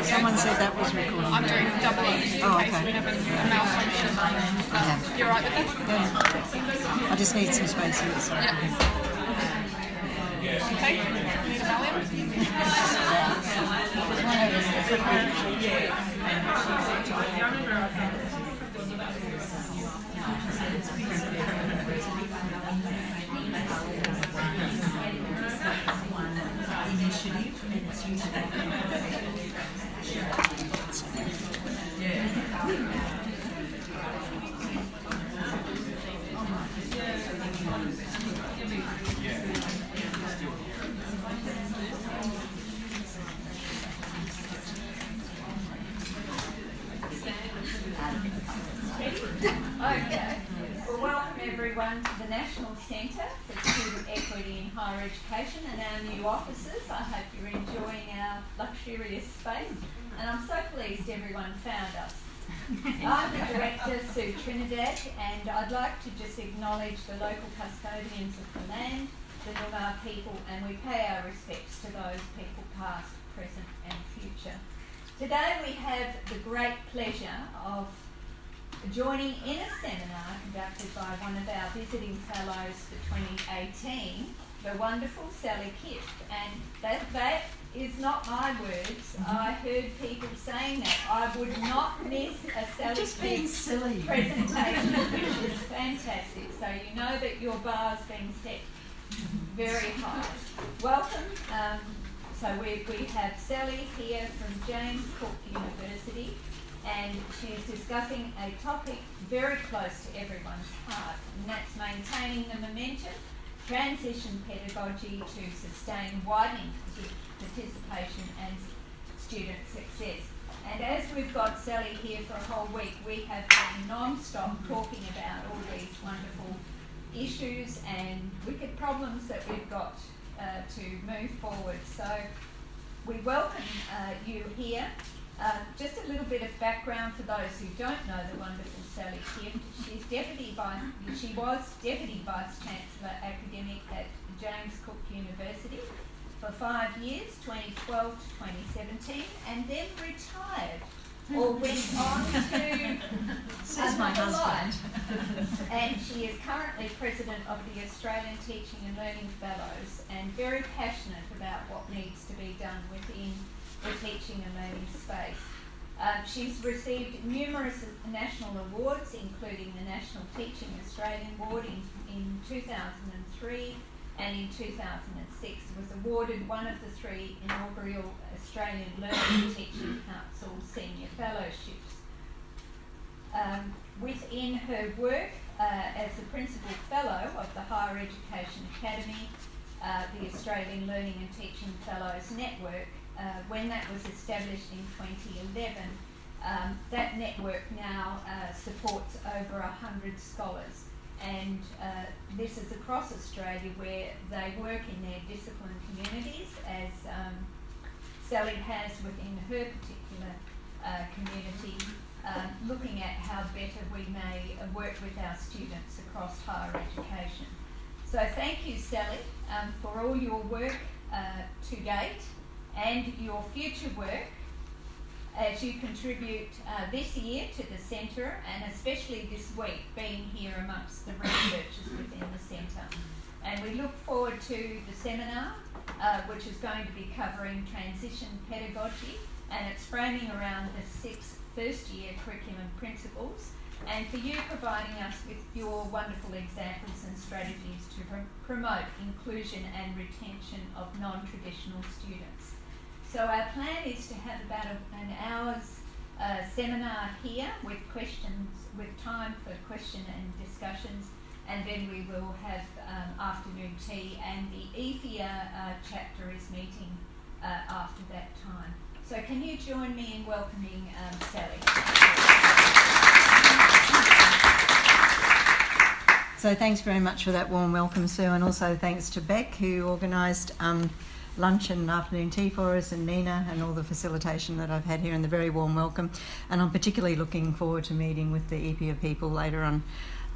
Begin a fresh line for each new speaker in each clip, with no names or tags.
Someone said that was recording.
I'm doing double each in case we have a malfunction. You're right with that?
I just need some space here. So.
Yep. Okay. Need a Valium?
Okay. Well, welcome everyone to the National Centre for Student Equity in Higher Education and our new offices. I hope you're enjoying our luxurious space, and I'm so pleased everyone found us. I'm the Director, Sue Trinidad, and I'd like to just acknowledge the local custodians of the land, the Noongar people, and we pay our respects to those people past, present and future. Today we have the great pleasure of joining in a seminar conducted by one of our visiting fellows for 2018, the wonderful SallyKift. And that is not my words. I heard people saying that. I would not miss a SallyKift presentation, which is fantastic. So you know that your bar's been set very high. Welcome. So we have Sally here from James Cook University, and she's discussing a topic very close to everyone's heart, and that's maintaining the momentum, transition pedagogy to sustain widening participation and student success. And as we've got Sally here for a whole week, we have been non-stop talking about all these wonderful issues and wicked problems that we've got to move forward. So we welcome you here. Just a little bit of background for those who don't know the wonderful Sally Kift. She was Deputy Vice Chancellor Academic at James Cook University for 5 years, 2012 to 2017, and then retired or went on to
Says my
another
husband.
life. And she is currently President of the Australian Teaching and Learning Fellows and very passionate about what needs to be done within the teaching and learning space. She's received numerous national awards, including the National Teaching Australian Award in 2003, and in 2006 was awarded one of the 3 inaugural Australian Learning Teaching Council Senior Fellowships. Within her work as the Principal Fellow of the Higher Education Academy, the Australian Learning and Teaching Fellows Network, when that was established in 2011, that network now supports over 100 scholars. And this is across Australia where they work in their discipline communities, as Sally has within her particular community, looking at how better we may work with our students across higher education. So thank you, Sally, for all your work to date and your future work as you contribute this year to the centre, and especially this week being here amongst the researchers within the centre. And we look forward to the seminar, which is going to be covering transition pedagogy, and it's framing around the 6 first-year curriculum principles, and for you providing us with your wonderful examples and strategies to promote inclusion and retention of non-traditional students. So our plan is to have about an hour's seminar here with questions, with time for question and discussions, and then we will have afternoon tea, and the EFIA chapter is meeting after that time. So can you join me in welcoming Sally?
So thanks very much for that warm welcome, Sue, and also thanks to Beck, who organised lunch and afternoon tea for us, and Nina, and all the facilitation that I've had here, and the very warm welcome. And I'm particularly looking forward to meeting with the EPA people later on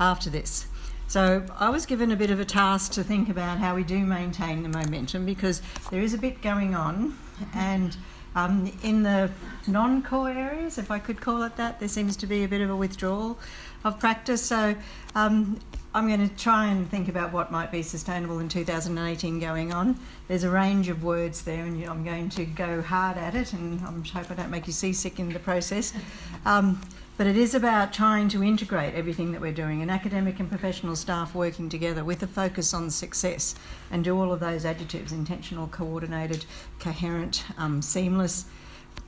after this. So I was given a bit of a task to think about how we do maintain the momentum, because there is a bit going on, and in the non-core areas, if I could call it that, there seems to be a bit of a withdrawal of practice. So I'm going to try and think about what might be sustainable in 2018 going on. There's a range of words there, and I'm going to go hard at it, and I hope I don't make you seasick in the process. But it is about trying to integrate everything that we're doing, and academic and professional staff working together with a focus on success, and do all of those adjectives: intentional, coordinated, coherent, seamless.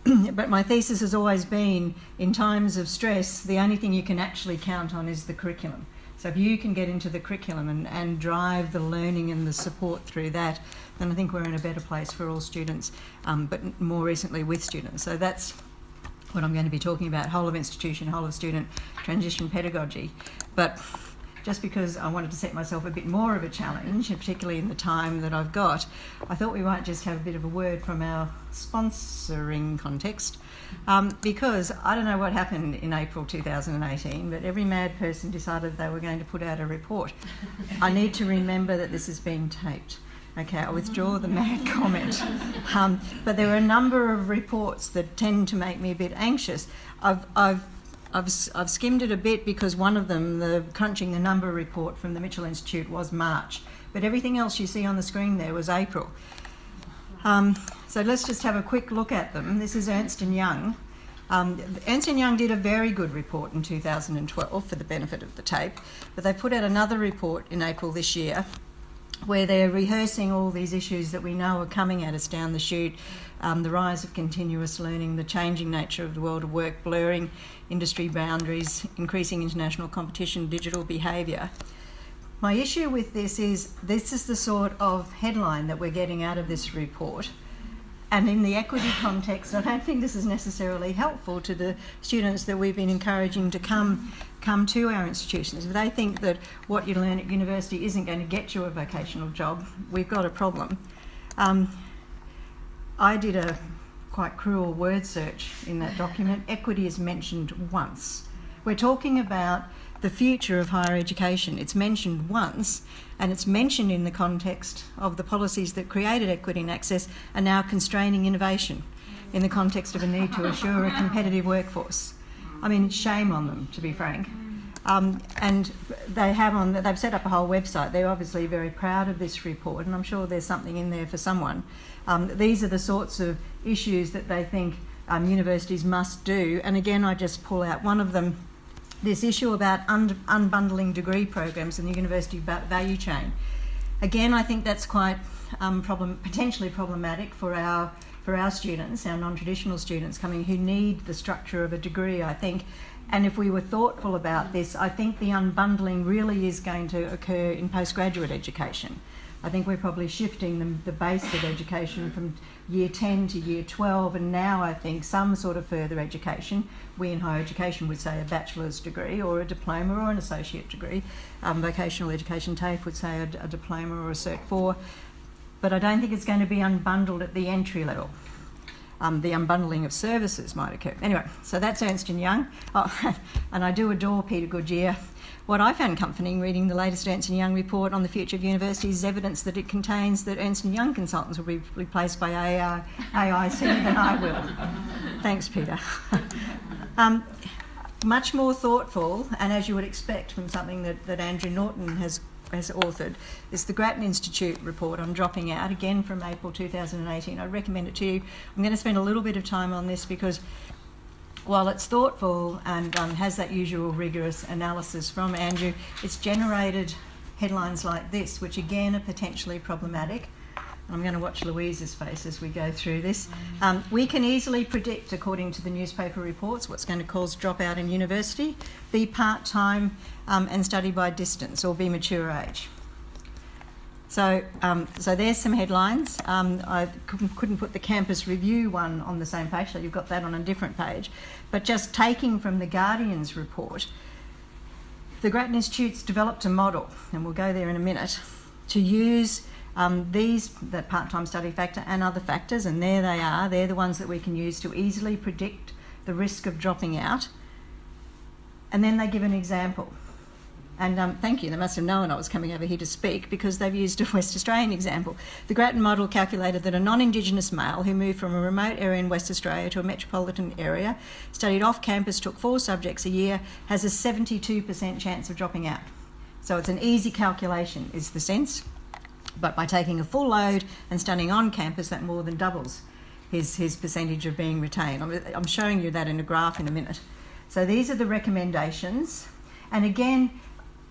But my thesis has always been, in times of stress, the only thing you can actually count on is the curriculum. So if you can get into the curriculum and drive the learning and the support through that, then I think we're in a better place for all students, but more recently with students. So that's what I'm going to be talking about: whole of institution, whole of student, transition pedagogy. But just because I wanted to set myself a bit more of a challenge, and particularly in the time that I've got, I thought we might just have a bit of a word from our sponsoring context, because I don't know what happened in April 2018, but every mad person decided they were going to put out a report. I need to remember that this is being taped. Okay, I withdraw the mad comment. But there are a number of reports that tend to make me a bit anxious. I've skimmed it a bit, because one of them, the Crunching the Number report from the Mitchell Institute, was March. But everything else you see on the screen there was April. So let's just have a quick look at them. This is Ernst & Young. Ernst & Young did a very good report in 2012 for the benefit of the tape, but they put out another report in April this year where they're rehearsing all these issues that we know are coming at us down the chute: the rise of continuous learning, the changing nature of the world of work, blurring industry boundaries, increasing international competition, digital behaviour. My issue with this is the sort of headline that we're getting out of this report, And in the equity context, I don't think this is necessarily helpful to the students that we've been encouraging to come to our institutions. If they think that what you learn at university isn't going to get you a vocational job, we've got a problem. I did a quite cruel word search in that document. Equity is mentioned once. We're talking about the future of higher education. It's mentioned once, and it's mentioned in the context of the policies that created equity and access are now constraining innovation in the context of a need to assure a competitive workforce. I mean, shame on them, to be frank. And they've set up a whole website. They're obviously very proud of this report, and I'm sure there's something in there for someone. These are the sorts of issues that they think universities must do. And again, I just pull out one of them, this issue about unbundling degree programs in the university value chain. Again, I think that's quite potentially problematic for our students, our non-traditional students coming who need the structure of a degree, I think. And if we were thoughtful about this, I think the unbundling really is going to occur in postgraduate education. I think we're probably shifting the base of education from year 10 to year 12, and now I think some sort of further education. We in higher education would say a bachelor's degree or a diploma or an associate degree. Vocational education TAFE would say a diploma or a Cert 4. But I don't think it's going to be unbundled at the entry level. The unbundling of services might occur. Anyway, so that's Ernst & Young. Oh, and I do adore Peter Goodyear. What I found comforting reading the latest Ernst & Young report on the future of universities is evidence that it contains that Ernst & Young consultants will be replaced by AI sooner than I will. Thanks, Peter. Much more thoughtful, and as you would expect from something that Andrew Norton has authored, is the Grattan Institute report on dropping out, again from April 2018. I recommend it to you. I'm going to spend a little bit of time on this because while it's thoughtful and has that usual rigorous analysis from Andrew, it's generated headlines like this, which again are potentially problematic. I'm going to watch Louise's face as we go through this. We can easily predict, according to the newspaper reports, what's going to cause dropout in university, be part-time and study by distance, or be mature age. So there's some headlines. I couldn't put the campus review one on the same page, so you've got that on a different page. But just taking from the Guardian's report, the Grattan Institute's developed a model, and we'll go there in a minute, to use the part-time study factor and other factors, and there they are. They're the ones that we can use to easily predict the risk of dropping out. And then they give an example. And thank you, they must have known I was coming over here to speak because they've used a West Australian example. The Grattan model calculated that a non-Indigenous male who moved from a remote area in West Australia to a metropolitan area, studied off campus, took 4 subjects a year, has a 72% chance of dropping out. So it's an easy calculation, is the sense. But by taking a full load and studying on campus, that more than doubles his percentage of being retained. I'm showing you that in a graph in a minute. So these are the recommendations. And again,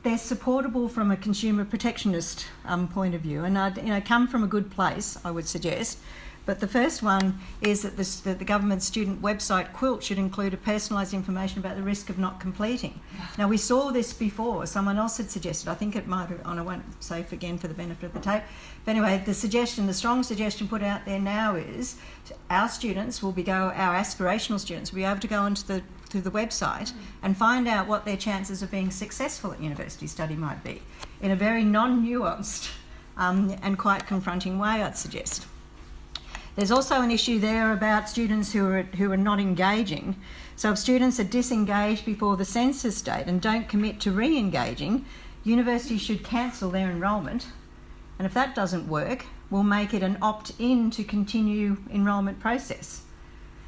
they're supportable from a consumer protectionist point of view, and come from a good place, I would suggest. But the first one is that the government student website Quilt should include a personalised information about the risk of not completing. Now, we saw this before. Someone else had suggested, I think it might have, and I won't say it again for the benefit of the tape. But anyway, the strong suggestion put out there now is our aspirational students will be able to go onto the website and find out what their chances of being successful at university study might be in a very non-nuanced and quite confronting way, I'd suggest. There's also an issue there about students who are not engaging. So if students are disengaged before the census date and don't commit to re-engaging, universities should cancel their enrolment. And if that doesn't work, we'll make it an opt-in to continue enrolment process.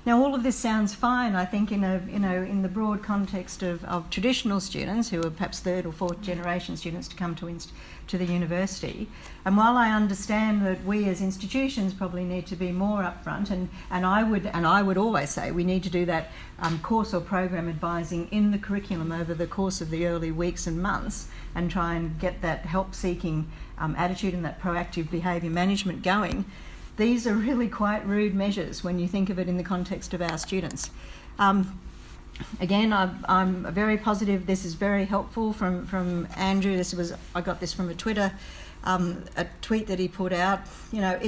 Now, all of this sounds fine, I think, in the broad context of traditional students who are perhaps 3rd or 4th generation students to come to the university. And while I understand that we as institutions probably need to be more upfront, and I would always say we need to do that course or program advising in the curriculum over the course of the early weeks and months, and try and get that help-seeking attitude and that proactive behaviour management going. These are really quite rude measures when you think of it in the context of our students. Again, I'm very positive. This is very helpful from Andrew. I got this from a Twitter a tweet that he put out. You know,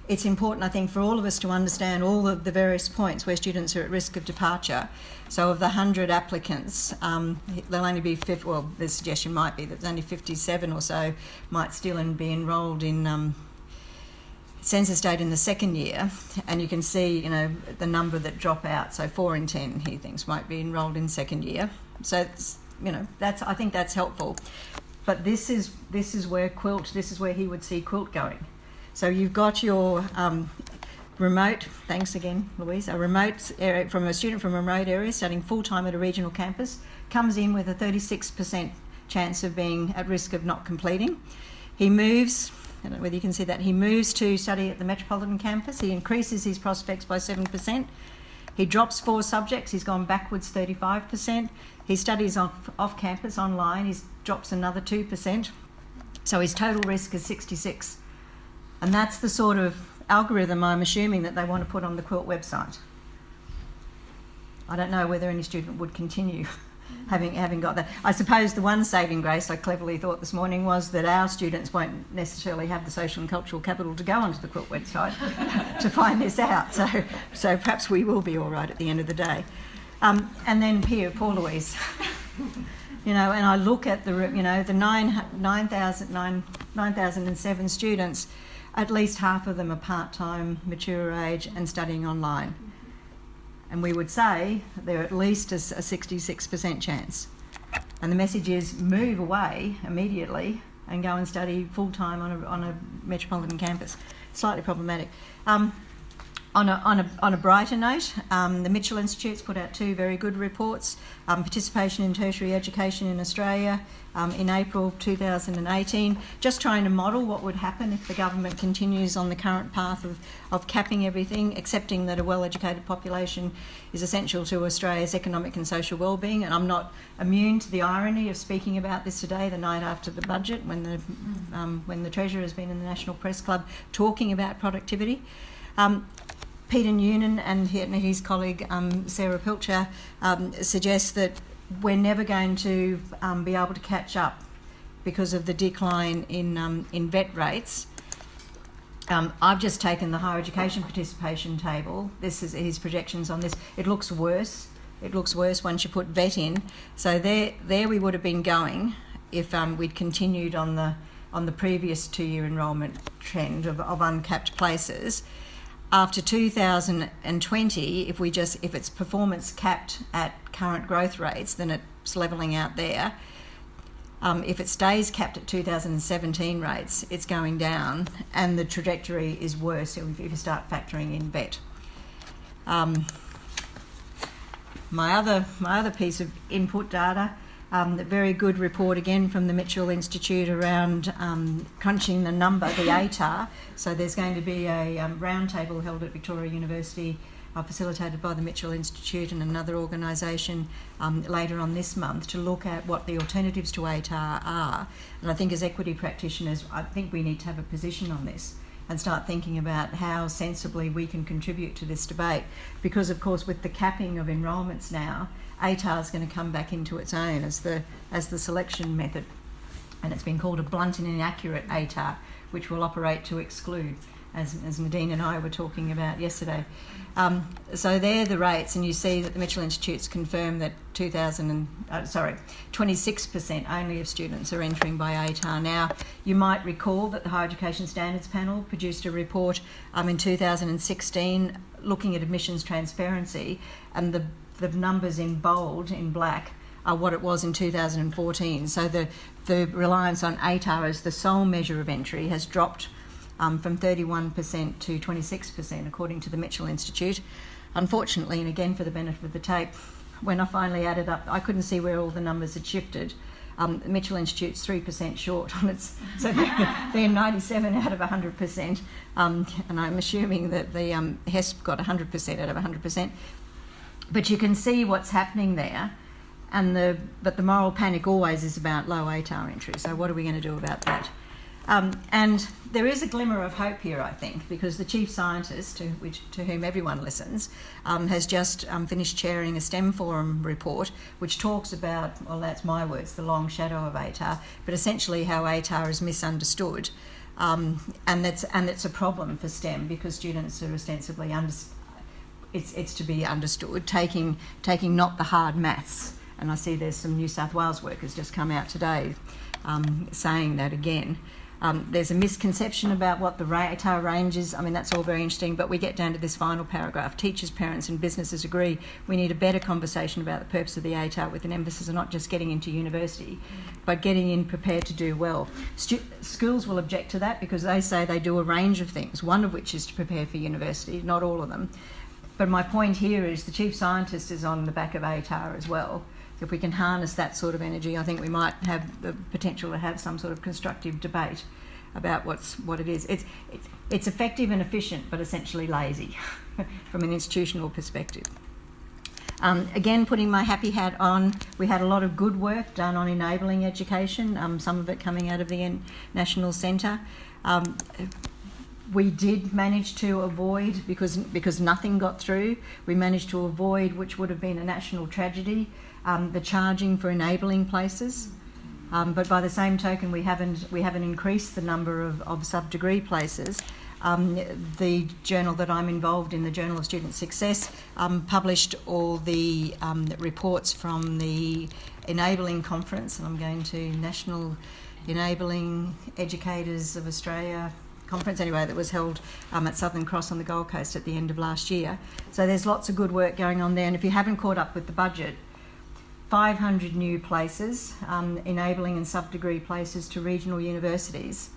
it's important, I think, for all of us to understand all of the various points where students are at risk of departure. So of the 100 applicants, there'll only be the suggestion might be that there's only 57 or so might still be enrolled in census date in the second year, and you can see, you know, the number that drop out. So 4 in 10, he thinks, might be enrolled in second year. So it's, you know, I think that's helpful. But this is where he would see quilt going. So you've got your remote, thanks again, Louise, a remote area from a student from a remote area studying full-time at a regional campus, comes in with a 36% chance of being at risk of not completing. He moves, I don't know whether you can see that, he moves to study at the metropolitan campus. He increases his prospects by 7%. He drops 4 subjects, he's gone backwards 35%. He studies off campus online, he drops another 2%. So his total risk is 66. And that's the sort of algorithm I'm assuming that they want to put on the Quilt website. I don't know whether any student would continue having got that. I suppose the one saving grace I cleverly thought this morning was that our students won't necessarily have the social and cultural capital to go onto the Quilt website to find this out. So perhaps we will be all right at the end of the day. And then here, poor Louise. You know, and I look at the 9,007 students, at least half of them are part-time, mature age and studying online. And we would say they're at least a 66% chance. And the message is move away immediately and go and study full-time on a metropolitan campus. Slightly problematic. On a brighter note, the Mitchell Institute's put out 2 very good reports. Participation in tertiary education in Australia in April 2018, just trying to model what would happen if the government continues on the current path of capping everything, accepting that a well-educated population is essential to Australia's economic and social well-being. And I'm not immune to the irony of speaking about this today, the night after the budget, when the Treasurer has been in the National Press Club talking about productivity. Peter Noonan and his colleague Sarah Pilcher suggest that we're never going to be able to catch up because of the decline in vet rates. I've just taken the higher education participation table. This is his projections on this. It looks worse. It looks worse once you put vet in. So there we would have been going if we'd continued on the previous 2-year enrolment trend of uncapped places. After 2020, if it's performance capped at current growth rates, then it's levelling out there. If it stays capped at 2017 rates, it's going down, and the trajectory is worse if you start factoring in vet. My other piece of input data, a very good report again from the Mitchell Institute around crunching the number, the ATAR. So there's going to be a roundtable held at Victoria University, facilitated by the Mitchell Institute and another organisation later on this month, to look at what the alternatives to ATAR are. And I think as equity practitioners, I think we need to have a position on this and start thinking about how sensibly we can contribute to this debate. Because of course with the capping of enrolments now, ATAR is going to come back into its own as the selection method, and it's been called a blunt and inaccurate ATAR, which will operate to exclude, as Nadine and I were talking about yesterday. So they're the rates, and you see that the Mitchell Institute's confirmed that 26% only of students are entering by ATAR. Now, you might recall that the Higher Education Standards Panel produced a report in 2016 looking at admissions transparency, and the numbers in bold, in black, are what it was in 2014. So the reliance on ATAR as the sole measure of entry has dropped from 31% to 26%, according to the Mitchell Institute. Unfortunately, and again for the benefit of the tape, when I finally added up, I couldn't see where all the numbers had shifted. The Mitchell Institute's 3% short on its, so they're 97 out of 100%, and I'm assuming that the HESP got 100% out of 100%. But you can see what's happening there, but the moral panic always is about low ATAR entry. So what are we going to do about that? And there is a glimmer of hope here, I think, because the chief scientist, to whom everyone listens, has just finished chairing a STEM Forum report, which talks about, well, that's my words, the long shadow of ATAR, but essentially how ATAR is misunderstood. And it's a problem for STEM because students are ostensibly it's to be understood, taking not the hard maths. And I see there's some New South Wales workers just come out today saying that again. There's a misconception about what the ATAR range is. I mean, that's all very interesting, but we get down to this final paragraph. Teachers, parents and businesses agree we need a better conversation about the purpose of the ATAR with an emphasis on not just getting into university, but getting in prepared to do well. Schools will object to that because they say they do a range of things, one of which is to prepare for university, not all of them. But my point here is the chief scientist is on the back of ATAR as well. If we can harness that sort of energy, I think we might have the potential to have some sort of constructive debate about what it is. It's effective and efficient, but essentially lazy from an institutional perspective. Again, putting my happy hat on, we had a lot of good work done on enabling education, some of it coming out of the National Centre. We did manage to avoid, because nothing got through, we managed to avoid, which would have been a national tragedy, the charging for enabling places. But by the same token, we haven't increased the number of sub-degree places. The journal that I'm involved in, the Journal of Student Success, published all the reports from the Enabling Conference, and I'm going to National Enabling Educators of Australia conference anyway, that was held at Southern Cross on the Gold Coast at the end of last year. So there's lots of good work going on there, and if you haven't caught up with the budget, 500 new places, enabling and sub-degree places to regional universities.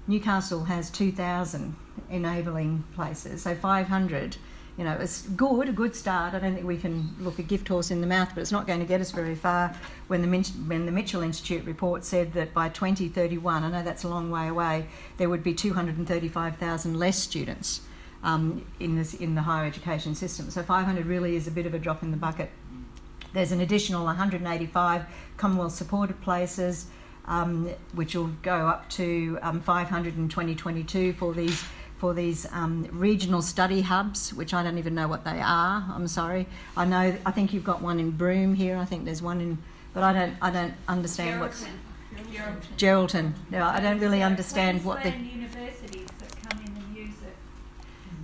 Newcastle has 2,000 enabling places, so 500, you know, it's good, a good start. I don't think we can look a gift horse in the mouth, but it's not going to get us very far. When the Mitchell Institute report said that by 2031, I know that's a long way away, there would be 235,000 less students in the higher education system. So 500 really is a bit of a drop in the bucket. There's an additional 185 Commonwealth supported places, which will go up to 500 in 2022 for these regional study hubs, which I don't even know what they are. I'm sorry. I think you've got one in Broome here. I think there's one in, but I don't understand what's Geraldton. No, I don't really understand what the
universities that come in and use it.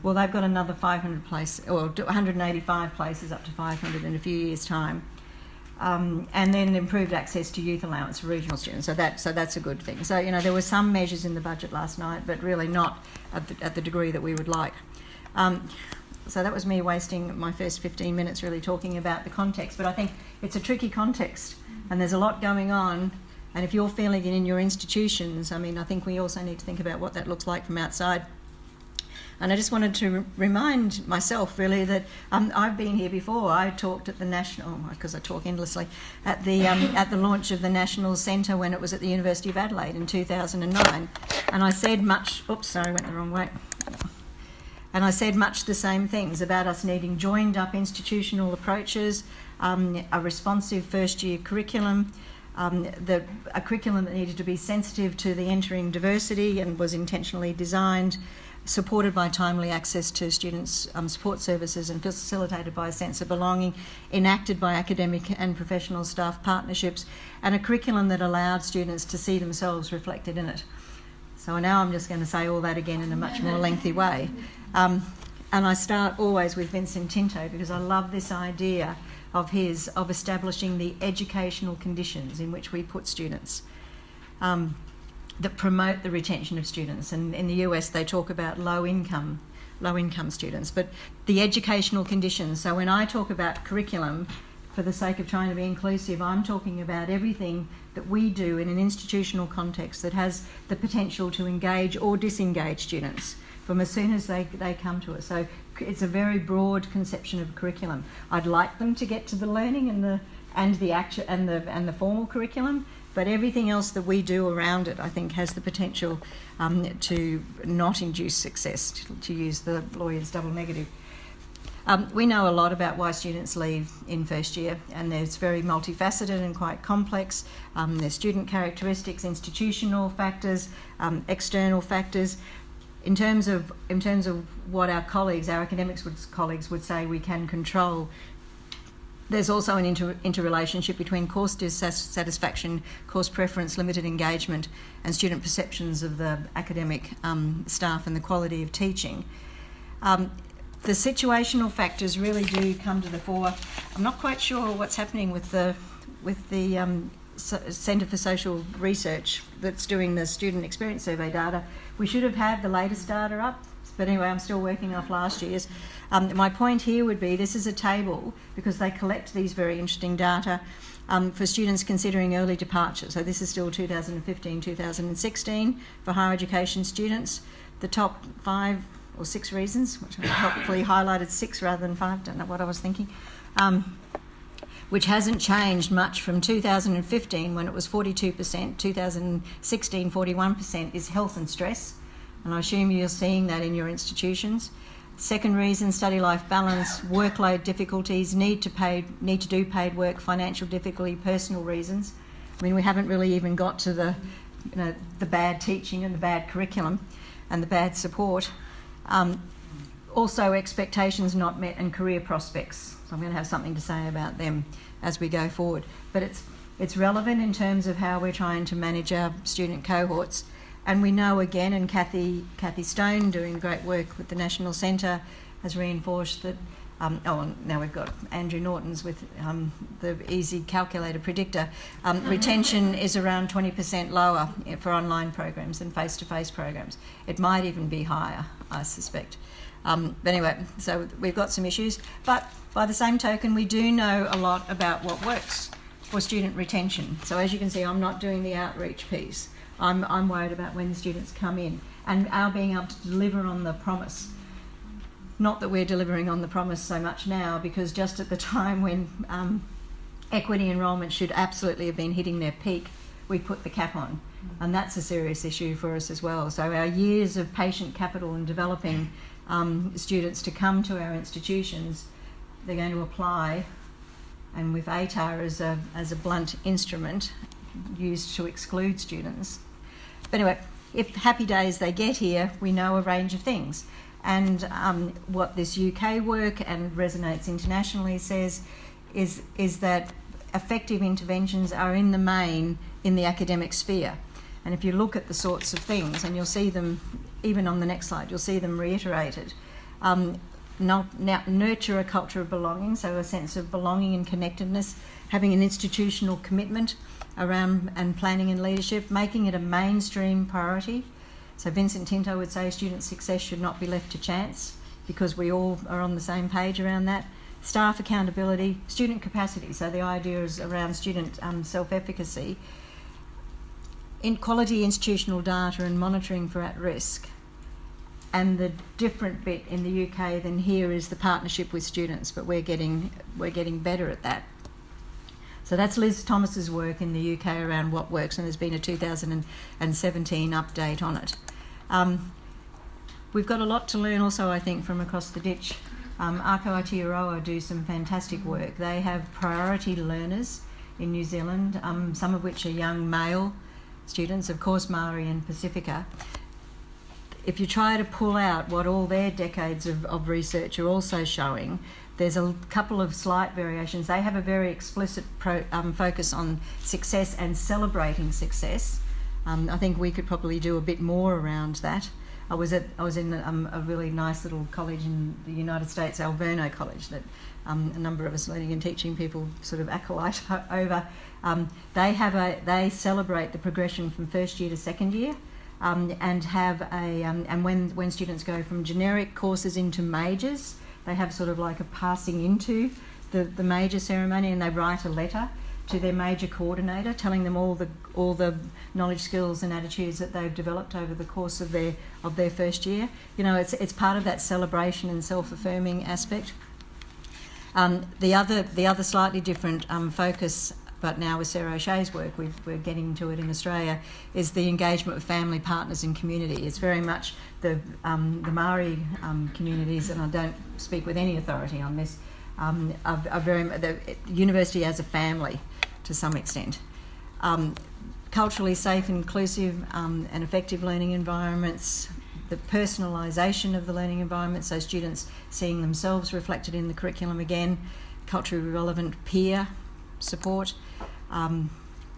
Well, they've got another 500 places, or 185 places up to 500 in a few years' time. And then improved access to youth allowance for regional students. So that's a good thing. So, you know, there were some measures in the budget last night, but really not at the degree that we would like. So that was me wasting my first 15 minutes really talking about the context. But I think it's a tricky context, and there's a lot going on. And if you're feeling it in your institutions, I mean, I think we also need to think about what that looks like from outside. And I just wanted to remind myself, really, that I've been here before. I talked at the National, because I talk endlessly, at the launch of the National Centre when it was at the University of Adelaide in 2009. And I said much, oops, sorry, I went the wrong way. And I said much the same things about us needing joined up institutional approaches, a responsive first year curriculum, a curriculum that needed to be sensitive to the entering diversity and was intentionally designed, supported by timely access to students' support services and facilitated by a sense of belonging, enacted by academic and professional staff partnerships, and a curriculum that allowed students to see themselves reflected in it. So now I'm just going to say all that again in a much more lengthy way. And I start always with Vincent Tinto because I love this idea of his of establishing the educational conditions in which we put students. That promote the retention of students, and in the US they talk about low income students, but the educational conditions. So when I talk about curriculum, for the sake of trying to be inclusive, I'm talking about everything that we do in an institutional context that has the potential to engage or disengage students from as soon as they come to us. So it's a very broad conception of curriculum. I'd like them to get to the learning and the formal curriculum, but everything else that we do around it, I think, has the potential to not induce success, to use the lawyer's double negative. We know a lot about why students leave in first year, and it's very multifaceted and quite complex. There's student characteristics, institutional factors, external factors. In terms of what our academics colleagues would say we can control, there's also an interrelationship between course dissatisfaction, course preference, limited engagement, and student perceptions of the academic staff and the quality of teaching. The situational factors really do come to the fore. I'm not quite sure what's happening with the Centre for Social Research that's doing the student experience survey data. We should have had the latest data up, but anyway, I'm still working off last year's. My point here would be this is a table because they collect these very interesting data for students considering early departure. So this is still 2015-2016 for higher education students. The top 5 or 6 reasons, which I hopefully highlighted 6 rather than 5, don't know what I was thinking, which hasn't changed much from 2015 when it was 42%, 2016 41%, is health and stress, and I assume you're seeing that in your institutions. Second reason, study life balance, workload difficulties, need to do paid work, financial difficulty, personal reasons. I mean, we haven't really even got to the bad teaching and the bad curriculum and the bad support. Also expectations not met and career prospects. So I'm going to have something to say about them as we go forward. But it's relevant in terms of how we're trying to manage our student cohorts. And we know again, and Kathy Stone, doing great work with the National Centre, has reinforced that, now we've got Andrew Norton's with the easy calculator predictor. Retention is around 20% lower for online programs than face-to-face programs. It might even be higher, I suspect. But anyway, so we've got some issues. But by the same token, we do know a lot about what works for student retention. So as you can see, I'm not doing the outreach piece. I'm worried about when the students come in and our being able to deliver on the promise. Not that we're delivering on the promise so much now, because just at the time when equity enrolment should absolutely have been hitting their peak, we put the cap on. And that's a serious issue for us as well. So our years of patient capital in developing students to come to our institutions, they're going to apply, and with ATAR as a blunt instrument used to exclude students. But anyway, if happy days they get here, we know a range of things. And what this UK work and resonates internationally says is that effective interventions are in the main in the academic sphere. And if you look at the sorts of things, and you'll see them, even on the next slide, you'll see them reiterated. Nurture a culture of belonging, so a sense of belonging and connectedness, having an institutional commitment around and planning and leadership, making it a mainstream priority. So Vincent Tinto would say student success should not be left to chance, because we all are on the same page around that. Staff accountability, student capacity, so the idea is around student self-efficacy. In quality institutional data and monitoring for at-risk. And the different bit in the UK than here is the partnership with students, but we're getting better at that. So that's Liz Thomas's work in the UK around what works, and there's been a 2017 update on it. We've got a lot to learn also, I think, from across the ditch. Ako Aotearoa do some fantastic work. They have priority learners in New Zealand, some of which are young male students, of course Maori and Pacifica. If you try to pull out what all their decades of research are also showing, there's a couple of slight variations. They have a very explicit focus on success and celebrating success. I think we could probably do a bit more around that. I was in a really nice little college in the United States, Alverno College, that a number of us learning and teaching people sort of acolyte over. They celebrate the progression from first year to second year. And have and when students go from generic courses into majors, they have sort of like a passing into the major ceremony, and they write a letter to their major coordinator telling them all the knowledge, skills and attitudes that they've developed over the course of their first year. You know, it's part of that celebration and self-affirming aspect. The other slightly different focus, but now with Sarah O'Shea's work, we're getting to it in Australia, is the engagement with family, partners and community. It's very much the Maori communities, and I don't speak with any authority on this, are very the university as a family to some extent. Culturally safe, inclusive and effective learning environments, the personalisation of the learning environment, so students seeing themselves reflected in the curriculum again, culturally relevant peer support,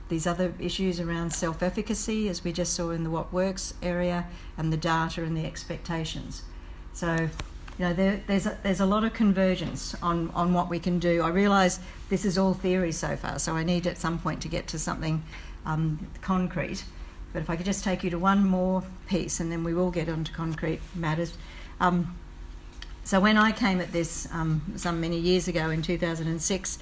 these other issues around self-efficacy, as we just saw in the what works area, and the data and the expectations. So, there's a lot of convergence on what we can do. I realise this is all theory so far, so I need at some point to get to something concrete. But if I could just take you to one more piece, and then we will get on to concrete matters. So when I came at this some many years ago in 2006,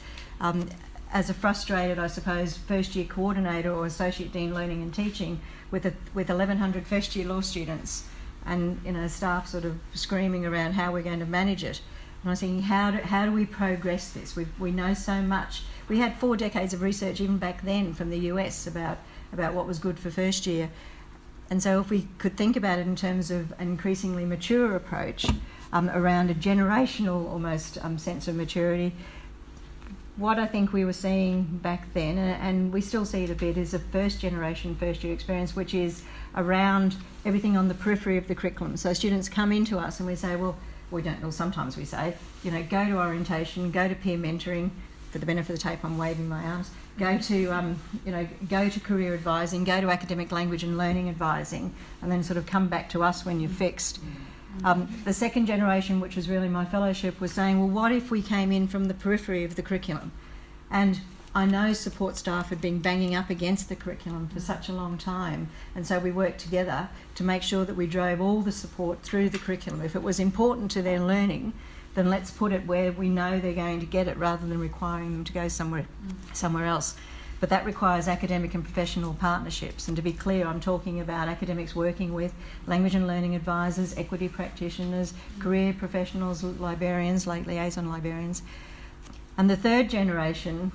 as a frustrated, I suppose, first-year coordinator or associate dean learning and teaching with 1,100 first-year law students, and staff sort of screaming around how we're going to manage it. And I was thinking, how do we progress this? We know so much. We had 4 decades of research even back then from the US about what was good for first year. And so if we could think about it in terms of an increasingly mature approach around a generational almost sense of maturity, what I think we were seeing back then, and we still see it a bit, is a first generation, first year experience, which is around everything on the periphery of the curriculum. So students come into us and we say, well, we don't, or sometimes we say, go to orientation, go to peer mentoring. For the benefit of the tape, I'm waving my arms. Go to career advising, go to academic language and learning advising, and then sort of come back to us when you're fixed. The second generation, which was really my fellowship, was saying, well, what if we came in from the periphery of the curriculum? And I know support staff had been banging up against the curriculum for such a long time, and so we worked together to make sure that we drove all the support through the curriculum. If it was important to their learning, then let's put it where we know they're going to get it rather than requiring them to go somewhere else. But that requires academic and professional partnerships. And to be clear, I'm talking about academics working with language and learning advisors, equity practitioners, career professionals, librarians, like liaison librarians. And the third generation,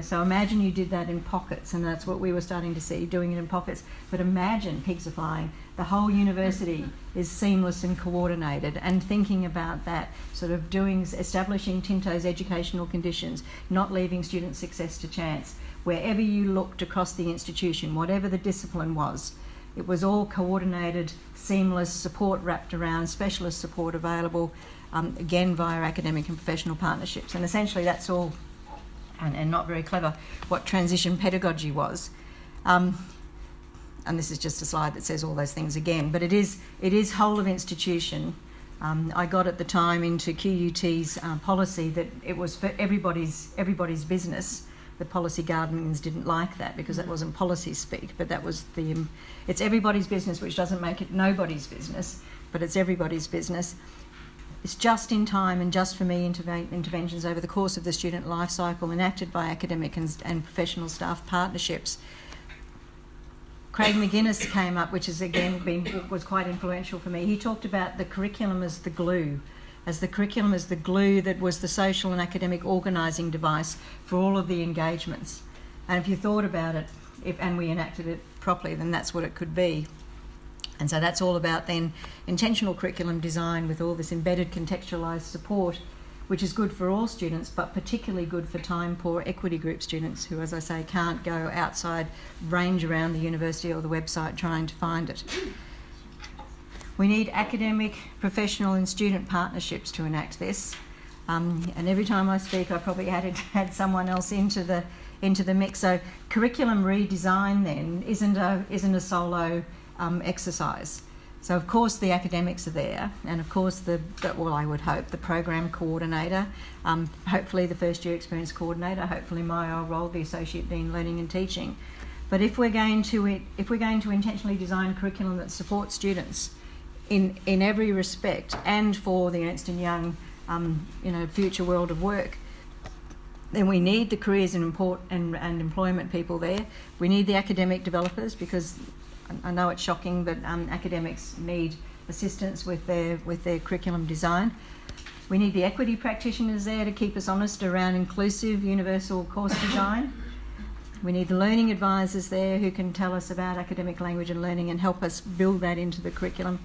so imagine you did that in pockets, and that's what we were starting to see, doing it in pockets. But imagine, pigs are flying, the whole university is seamless and coordinated, and thinking about that, sort of establishing Tinto's educational conditions, not leaving student success to chance. Wherever you looked across the institution, whatever the discipline was, it was all coordinated, seamless, support wrapped around, specialist support available, again via academic and professional partnerships. And essentially that's all, and not very clever, what transition pedagogy was. And this is just a slide that says all those things again, but it is whole of institution. I got at the time into QUT's policy that it was for everybody's business. The policy guardians didn't like that because that wasn't policy speak, but that was it's everybody's business, which doesn't make it nobody's business, but it's everybody's business. It's just in time and just for me interventions over the course of the student life cycle enacted by academic and professional staff partnerships. Craig McGuinness came up, which has again was quite influential for me. He talked about the curriculum as the glue, that was the social and academic organising device for all of the engagements. And if you thought about it, and we enacted it properly, then that's what it could be. And so that's all about then intentional curriculum design with all this embedded contextualised support, which is good for all students, but particularly good for time-poor equity group students who, as I say, can't go outside, range around the university or the website trying to find it. We need academic, professional and student partnerships to enact this. And every time I speak, I probably add someone else into the mix. So curriculum redesign then isn't a solo exercise. So of course the academics are there, and of course I would hope the program coordinator, hopefully the first year experience coordinator, hopefully my role, the associate dean learning and teaching. But if we're going to intentionally design curriculum that supports students in every respect, and for the Ernst & Young future world of work, then we need the careers and employment people there. We need the academic developers, because I know it's shocking, but academics need assistance with their curriculum design. We need the equity practitioners there to keep us honest around inclusive universal course design. We need the learning advisors there who can tell us about academic language and learning and help us build that into the curriculum.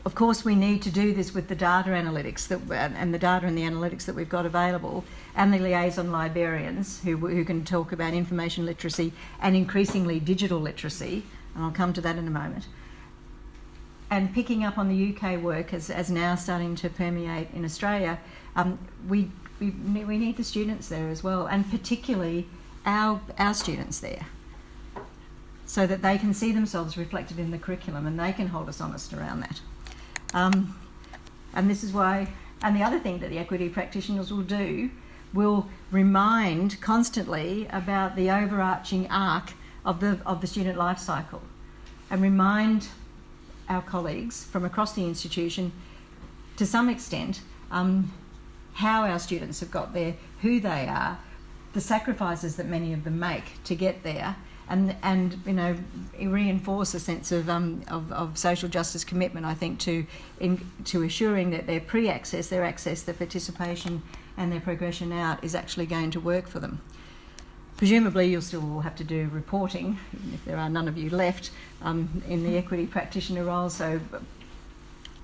Of course, we need to do this with the data analytics and the data and the analytics that we've got available, and the liaison librarians who can talk about information literacy and increasingly digital literacy, and I'll come to that in a moment. And picking up on the UK work as now starting to permeate in Australia, we need the students there as well, and particularly our students there, so that they can see themselves reflected in the curriculum and they can hold us honest around that. And this is why, and the other thing that the equity practitioners will remind constantly about the overarching arc of the student life cycle, and remind our colleagues from across the institution, to some extent, how our students have got there, who they are, the sacrifices that many of them make to get there, and you know, reinforce a sense of social justice commitment, I think, to assuring that their pre-access, their access, their participation and their progression out is actually going to work for them. Presumably you'll still all have to do reporting, even if there are none of you left in the equity practitioner role, so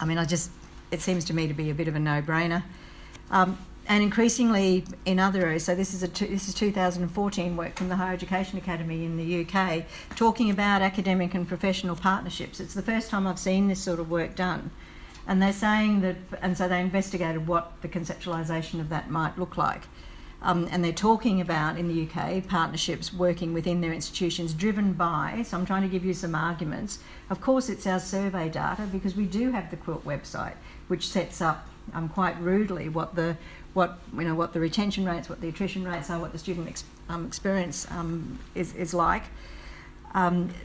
I mean, it seems to me to be a bit of a no-brainer. And increasingly in other areas, so this is 2014 work from the Higher Education Academy in the UK, talking about academic and professional partnerships. It's the first time I've seen this sort of work done. And they're saying that, and so they investigated what the conceptualisation of that might look like. And they're talking about, in the UK, partnerships working within their institutions driven by, so I'm trying to give you some arguments. Of course, it's our survey data, because we do have the Quilt website, which sets up quite rudely what the retention rates, what the attrition rates are, what the student experience is like.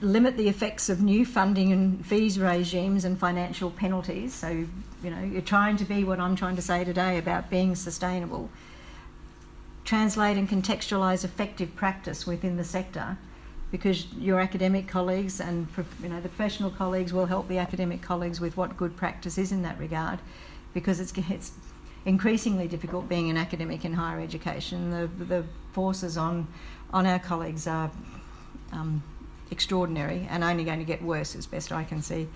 Limit the effects of new funding and fees regimes and financial penalties. So, you know, you're trying to be what I'm trying to say today about being sustainable. Translate and contextualise effective practice within the sector, because your academic colleagues and the professional colleagues will help the academic colleagues with what good practice is in that regard, because it's increasingly difficult being an academic in higher education. The forces on our colleagues are extraordinary and only going to get worse, as best I can see.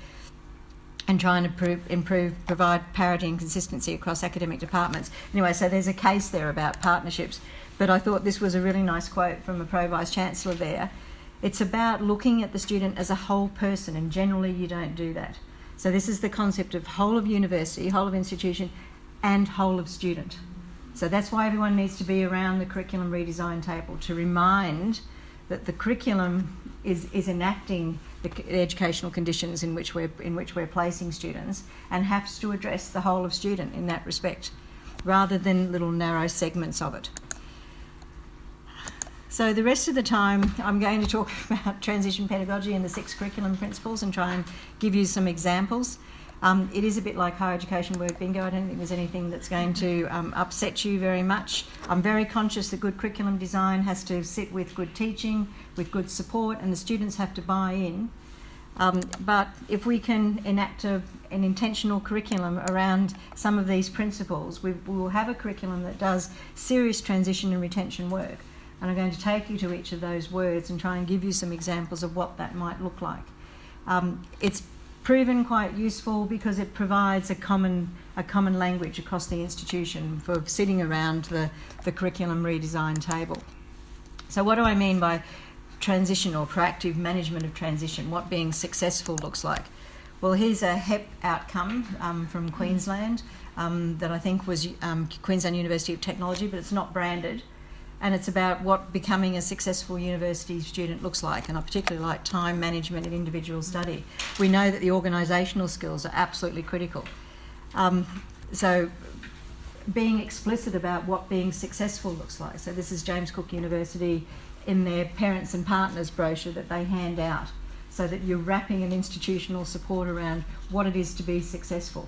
And trying to provide parity and consistency across academic departments. Anyway, so there's a case there about partnerships, but I thought this was a really nice quote from a Pro Vice-Chancellor there. It's about looking at the student as a whole person, and generally you don't do that. So this is the concept of whole of university, whole of institution, and whole of student. So that's why everyone needs to be around the curriculum redesign table, to remind that the curriculum is enacting the educational conditions in which we're placing students, and has to address the whole of student in that respect, rather than little narrow segments of it. So the rest of the time I'm going to talk about transition pedagogy and the 6 curriculum principles and try and give you some examples. It is a bit like higher education word bingo. I don't think there's anything that's going to upset you very much. I'm very conscious that good curriculum design has to sit with good teaching, with good support, and the students have to buy in. But if we can enact an intentional curriculum around some of these principles, we will have a curriculum that does serious transition and retention work. And I'm going to take you to each of those words and try and give you some examples of what that might look like. It's proven quite useful because it provides a common language across the institution for sitting around the curriculum redesign table. So what do I mean by transition or proactive management of transition? What being successful looks like? Well, here's a HEP outcome from Queensland that I think was Queensland University of Technology, but it's not branded. And it's about what becoming a successful university student looks like, and I particularly like time management and individual study. We know that the organisational skills are absolutely critical. So being explicit about what being successful looks like. So this is James Cook University in their parents and partners brochure that they hand out, so that you're wrapping an institutional support around what it is to be successful.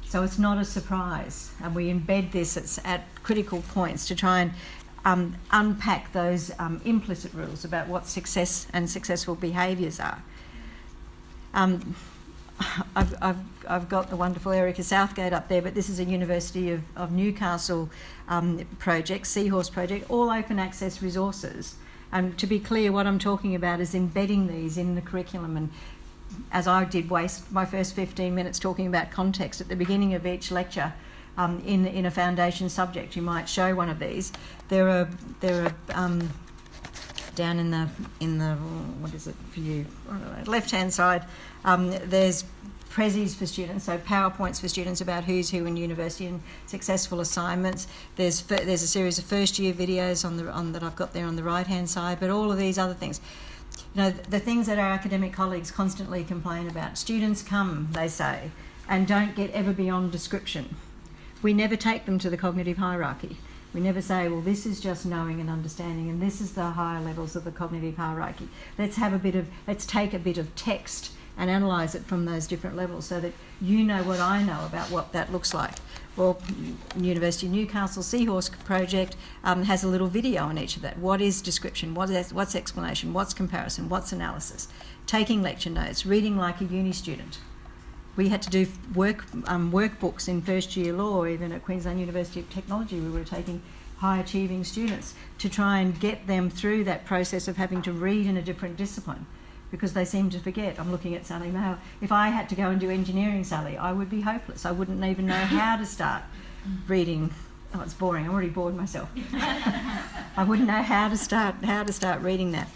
So it's not a surprise, and we embed this at critical points to try and unpack those implicit rules about what success and successful behaviours are. I've got the wonderful Erica Southgate up there, but this is a University of Newcastle project, Seahorse project, all open access resources. And to be clear, what I'm talking about is embedding these in the curriculum. And as I did waste my first 15 minutes talking about context at the beginning of each lecture, in a foundation subject, you might show one of these. There are down in the what is it for you? Left hand side. There's Prezzies for students, so PowerPoints for students about who's who in university and successful assignments. There's a series of first year videos on that I've got there on the right hand side, but all of these other things. You know, the things that our academic colleagues constantly complain about. Students come, they say, and don't get ever beyond description. We never take them to the cognitive hierarchy. We never say, well, this is just knowing and understanding, and this is the higher levels of the cognitive hierarchy. Let's take a bit of text and analyse it from those different levels so that you know what I know about what that looks like. Well, University of Newcastle Seahorse project has a little video on each of that. What is description? What's explanation? What's comparison? What's analysis? Taking lecture notes, reading like a uni student. We had to do workbooks in first year law, even at Queensland University of Technology. We were taking high achieving students to try and get them through that process of having to read in a different discipline, because they seem to forget. I'm looking at Sally Mayo. If I had to go and do engineering, Sally, I would be hopeless. I wouldn't even know how to start reading. Oh, it's boring. I'm already bored myself. I wouldn't know how to start reading that.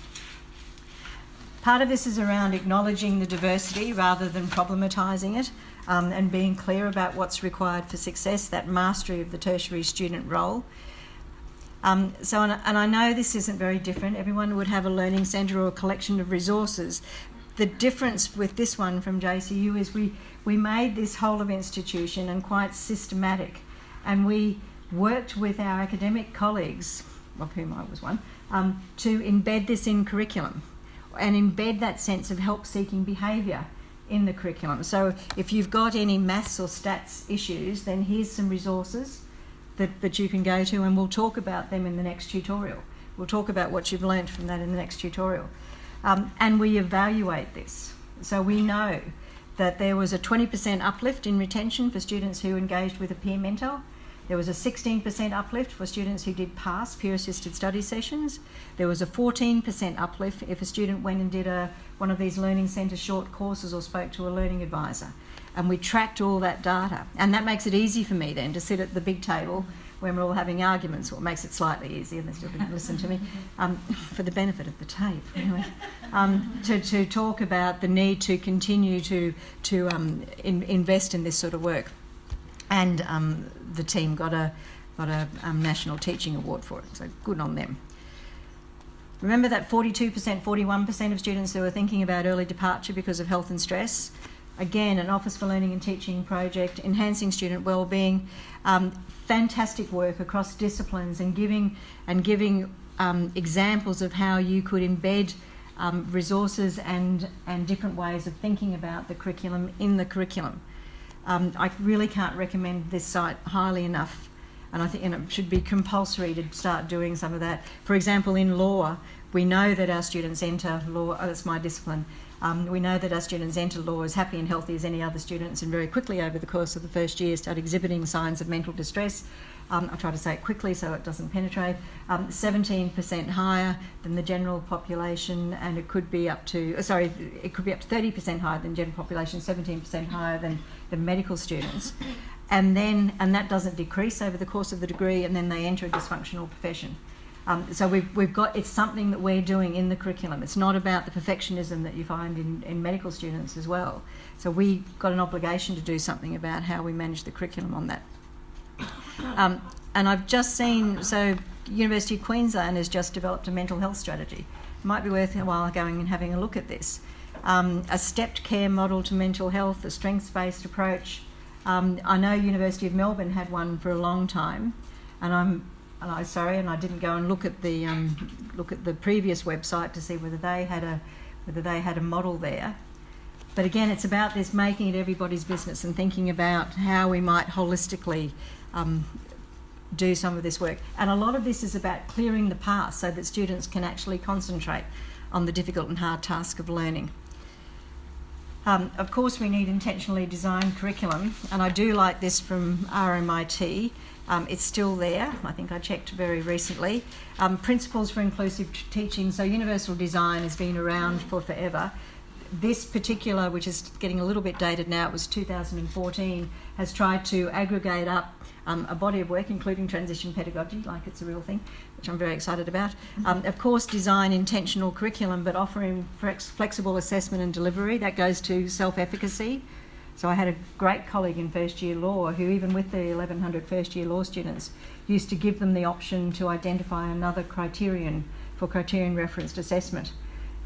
Part of this is around acknowledging the diversity rather than problematising it, and being clear about what's required for success, that mastery of the tertiary student role. And I know this isn't very different. Everyone would have a learning centre or a collection of resources. The difference with this one from JCU is we made this whole of institution and quite systematic, and we worked with our academic colleagues, of whom I was one, to embed this in curriculum and embed that sense of help-seeking behaviour in the curriculum. So if you've got any maths or stats issues, then here's some resources that you can go to, and we'll talk about them in the next tutorial. We'll talk about what you've learnt from that in the next tutorial. And we evaluate this. So we know that there was a 20% uplift in retention for students who engaged with a peer mentor. There was a 16% uplift for students who did pass peer-assisted study sessions. There was a 14% uplift if a student went and did one of these learning centre short courses or spoke to a learning advisor. And we tracked all that data. And that makes it easy for me then to sit at the big table when we're all having arguments, or it makes it slightly easier, they still can listen to me, for the benefit of the tape, anyway, to talk about the need to continue to invest in this sort of work. And the team got a National Teaching Award for it, so good on them. Remember that 42%, 41% of students who are thinking about early departure because of health and stress. Again, an Office for Learning and Teaching project, enhancing student wellbeing, fantastic work across disciplines, and giving examples of how you could embed resources and different ways of thinking about the curriculum in the curriculum. I really can't recommend this site highly enough, and I think it should be compulsory to start doing some of that. For example, in law, we know that our students enter law, that's my discipline, we know that our students enter law as happy and healthy as any other students, and very quickly over the course of the first year start exhibiting signs of mental distress. I try to say it quickly so it doesn't penetrate. 17% higher than the general population, and it could be up to 30% higher than general population, 17% higher than the medical students. And that doesn't decrease over the course of the degree, and then they enter a dysfunctional profession. So we've got, it's something that we're doing in the curriculum. It's not about the perfectionism that you find in medical students as well. So we've got an obligation to do something about how we manage the curriculum on that. And I've just seen, so University of Queensland has just developed a mental health strategy. It might be worthwhile going and having a look at this. A stepped care model to mental health, a strengths-based approach. I know University of Melbourne had one for a long time, and I didn't go and look at the previous website to see whether they had a model there. But again, it's about this making it everybody's business and thinking about how we might holistically do some of this work. And a lot of this is about clearing the path so that students can actually concentrate on the difficult and hard task of learning. Of course, we need intentionally designed curriculum, and I do like this from RMIT. It's still there. I think I checked very recently. Principles for inclusive teaching. So universal design has been around for forever. This particular, which is getting a little bit dated now, it was 2014, has tried to aggregate up a body of work, including transition pedagogy, like it's a real thing, which I'm very excited about. Of course, design intentional curriculum, but offering flexible assessment and delivery. That goes to self-efficacy. So I had a great colleague in first year law who, even with the 1,100 first year law students, used to give them the option to identify another criterion for criterion referenced assessment.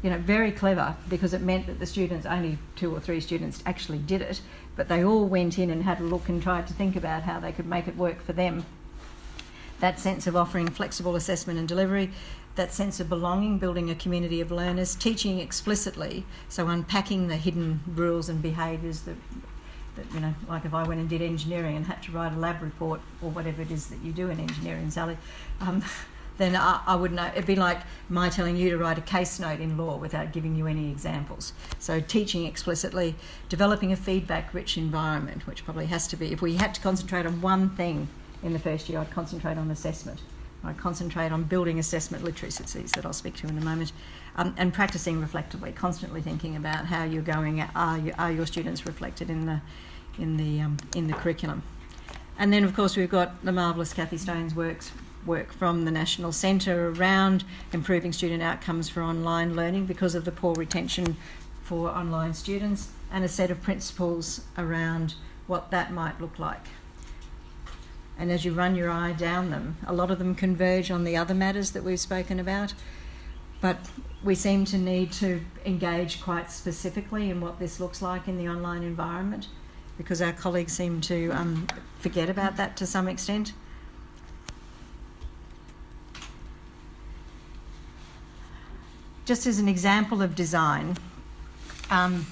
You know, very clever, because it meant that the students, only 2 or 3 students actually did it, but they all went in and had a look and tried to think about how they could make it work for them. That sense of offering flexible assessment and delivery, that sense of belonging, building a community of learners, teaching explicitly, so unpacking the hidden rules and behaviours that you know, like if I went and did engineering and had to write a lab report or whatever it is that you do in engineering, Sally, then I would know. It'd be like my telling you to write a case note in law without giving you any examples. So teaching explicitly, developing a feedback-rich environment, which probably has to be, if we had to concentrate on one thing in the first year, I'd concentrate on assessment. I'd concentrate on building assessment literacies that I'll speak to in a moment, and practicing reflectively, constantly thinking about how you're going. Are your students reflected in the curriculum? And then, of course, we've got the marvellous Kathy Stone's work from the National Centre around improving student outcomes for online learning because of the poor retention for online students, and a set of principles around what that might look like. And as you run your eye down them, a lot of them converge on the other matters that we've spoken about, but we seem to need to engage quite specifically in what this looks like in the online environment, because our colleagues seem to forget about that to some extent. Just as an example of design, and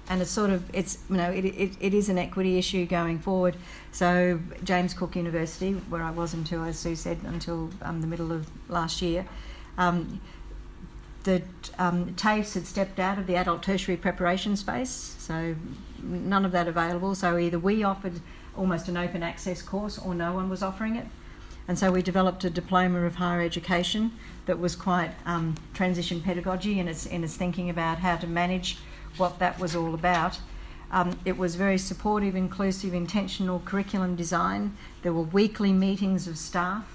it's sort of, it is an equity issue going forward. So James Cook University, where I was until, as Sue said, until the middle of last year, the TAFEs had stepped out of the adult tertiary preparation space, so none of that available. So either we offered almost an open access course or no one was offering it. And so we developed a diploma of higher education that was quite transition pedagogy, and it's thinking about how to manage what that was all about. It was very supportive, inclusive, intentional curriculum design. There were weekly meetings of staff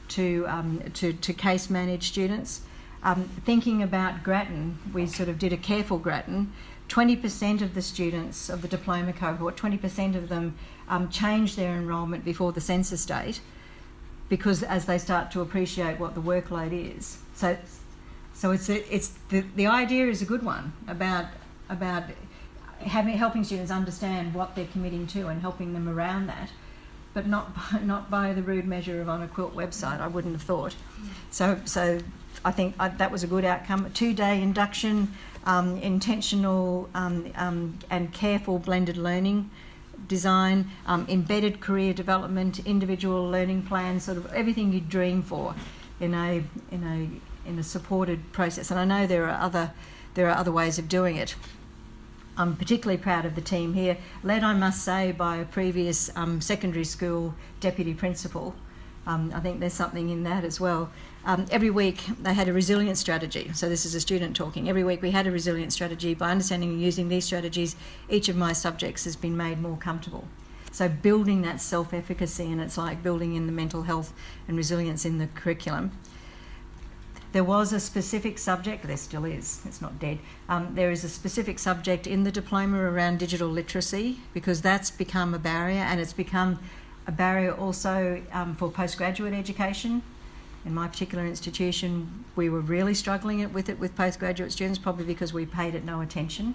to case manage students. Thinking about Grattan, we sort of did a careful Grattan. 20% of the students of the diploma cohort, 20% of them changed their enrolment before the census date, because as they start to appreciate what the workload is. So the idea is a good one about helping students understand what they're committing to and helping them around that, but not by the rude measure of on a quilt website, I wouldn't have thought. So I think that was a good outcome. A 2-day induction, intentional and careful blended learning design, embedded career development, individual learning plans, sort of everything you dream for in a supported process. And I know there are other ways of doing it. I'm particularly proud of the team here, led, I must say, by a previous secondary school deputy principal. I think there's something in that as well. Every week they had a resilience strategy. So this is a student talking. Every week we had a resilience strategy. By understanding and using these strategies, each of my subjects has been made more comfortable. So building that self-efficacy, and it's like building in the mental health and resilience in the curriculum. There was a specific subject, there still is, it's not dead. There is a specific subject in the diploma around digital literacy, because that's become a barrier, and it's become a barrier also for postgraduate education. In my particular institution, we were really struggling with it with postgraduate students, probably because we paid it no attention,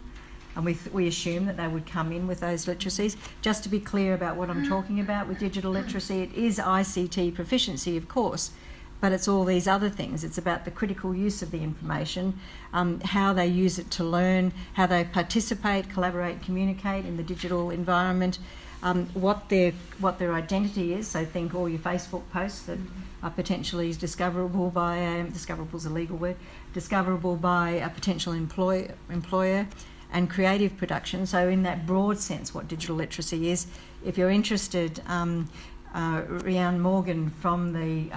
and we assumed that they would come in with those literacies. Just to be clear about what I'm talking about with digital literacy, it is ICT proficiency, of course, but it's all these other things. It's about the critical use of the information, how they use it to learn, how they participate, collaborate, communicate in the digital environment, what their identity is. So think all your Facebook posts that are potentially discoverable by discoverable is a legal word, discoverable by a potential employer, and creative production. So in that broad sense, what digital literacy is, if you're interested, Rhiannon Morgan from the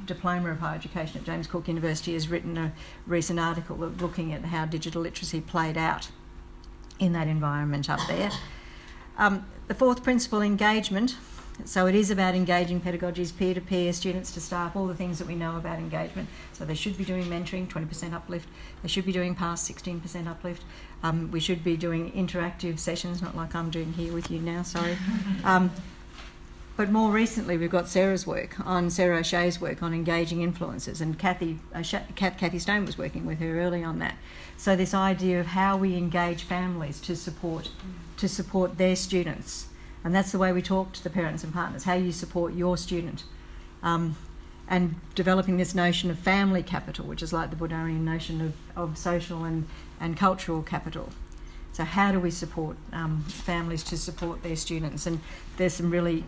Diploma of Higher Education at James Cook University has written a recent article looking at how digital literacy played out in that environment up there. The fourth principle, engagement. So it is about engaging pedagogies, peer-to-peer, students to staff, all the things that we know about engagement. So they should be doing mentoring, 20% uplift. They should be doing past 16% uplift. We should be doing interactive sessions, not like I'm doing here with you now, sorry. But more recently, we've got Sarah O'Shea's work on engaging influencers, and Kathy Stone was working with her early on that. So this idea of how we engage families to support their students. And that's the way we talk to the parents and partners, how you support your student. And developing this notion of family capital, which is like the Buddharian notion of social and cultural capital. So how do we support families to support their students? And there's some really